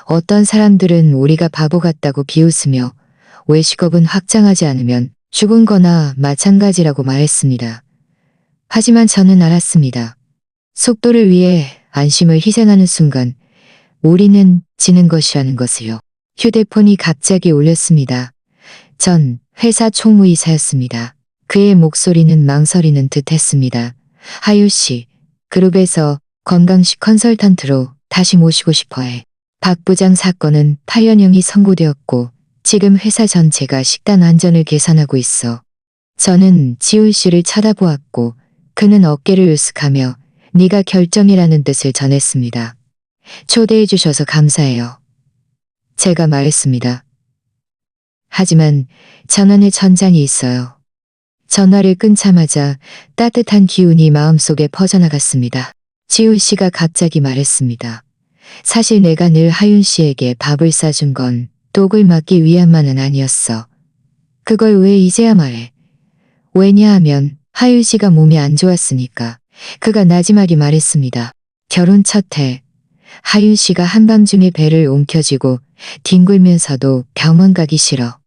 어떤 사람들은 우리가 바보 같다고 비웃으며 외식업은 확장하지 않으면 죽은 거나 마찬가지라고 말했습니다. 하지만 저는 알았습니다. 속도를 위해 안심을 희생하는 순간 우리는 지는 것이라는 것을요. 휴대폰이 갑자기 울렸습니다. 전 회사 총무이사였습니다. 그의 목소리는 망설이는 듯 했습니다. 하유 씨, 그룹에서 건강식 컨설턴트로 다시 모시고 싶어해. 박 부장 사건은 8년형이 선고되었고 지금 회사 전체가 식단 안전을 계산하고 있어. 저는 지훈 씨를 쳐다보았고 그는 어깨를 으쓱하며 네가 결정이라는 뜻을 전했습니다. 초대해 주셔서 감사해요. 제가 말했습니다. 하지만 전원의 전장이 있어요. 전화를 끊자마자 따뜻한 기운이 마음속에 퍼져나갔습니다. 지훈 씨가 갑자기 말했습니다. 사실 내가 늘 하윤 씨에게 밥을 싸준 건 독을 막기 위함만은 아니었어. 그걸 왜 이제야 말해? 왜냐하면 하윤 씨가 몸이 안 좋았으니까. 그가 나지막이 말했습니다. 결혼 첫 해 하윤 씨가 한밤중에 배를 움켜쥐고 뒹굴면서도 병원 가기 싫어.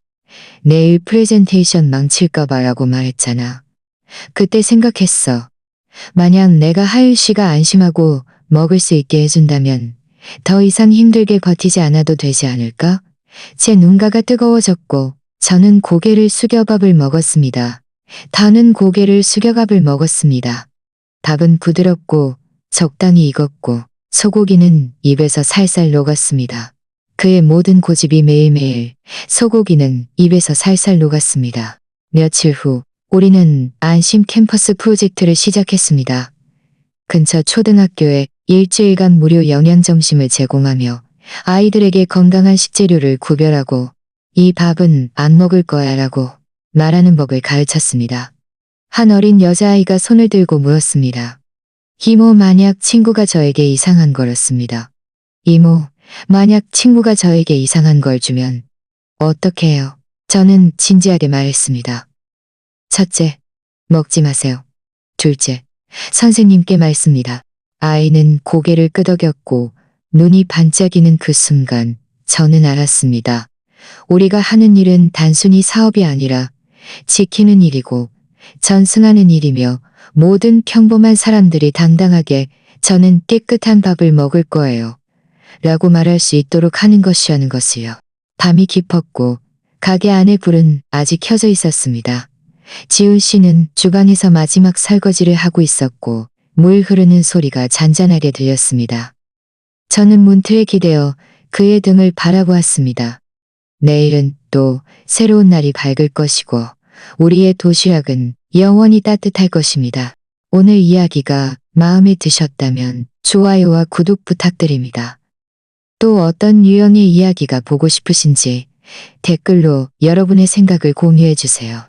내일 프레젠테이션 망칠까봐 라고 말했잖아. 그때 생각했어. 만약 내가 하윤 씨가 안심하고 먹을 수 있게 해준다면 더 이상 힘들게 버티지 않아도 되지 않을까? 제 눈가가 뜨거워졌고 저는 고개를 숙여 밥을 먹었습니다. 더는 고개를 숙여 밥을 먹었습니다. 밥은 부드럽고 적당히 익었고 소고기는 입에서 살살 녹았습니다. 그의 모든 고집이 매일매일 소고기는 입에서 살살 녹았습니다. 며칠 후 우리는 안심 캠퍼스 프로젝트를 시작했습니다. 근처 초등학교에 일주일간 무료 영양점심을 제공하며 아이들에게 건강한 식재료를 구별하고 이 밥은 안 먹을 거야 라고 말하는 법을 가르쳤습니다. 한 어린 여자아이가 손을 들고 물었습니다. 이모, 만약 친구가 저에게 이상한 거였습니다. 이모, 만약 친구가 저에게 이상한 걸 주면 어떻게 해요? 저는 진지하게 말했습니다. 첫째, 먹지 마세요. 둘째, 선생님께 말습니다. 아이는 고개를 끄덕였고 눈이 반짝이는 그 순간 저는 알았습니다. 우리가 하는 일은 단순히 사업이 아니라 지키는 일이고 전승하는 일이며 모든 평범한 사람들이 당당하게 저는 깨끗한 밥을 먹을 거예요. 라고 말할 수 있도록 하는 것이라는 것이요. 밤이 깊었고 가게 안에 불은 아직 켜져 있었습니다. 지훈 씨는 주방에서 마지막 설거지를 하고 있었고 물 흐르는 소리가 잔잔하게 들렸습니다. 저는 문틀에 기대어 그의 등을 바라보았습니다. 내일은 또 새로운 날이 밝을 것이고 우리의 도시락은 영원히 따뜻할 것입니다. 오늘 이야기가 마음에 드셨다면 좋아요와 구독 부탁드립니다. 또 어떤 유형의 이야기가 보고 싶으신지 댓글로 여러분의 생각을 공유해 주세요.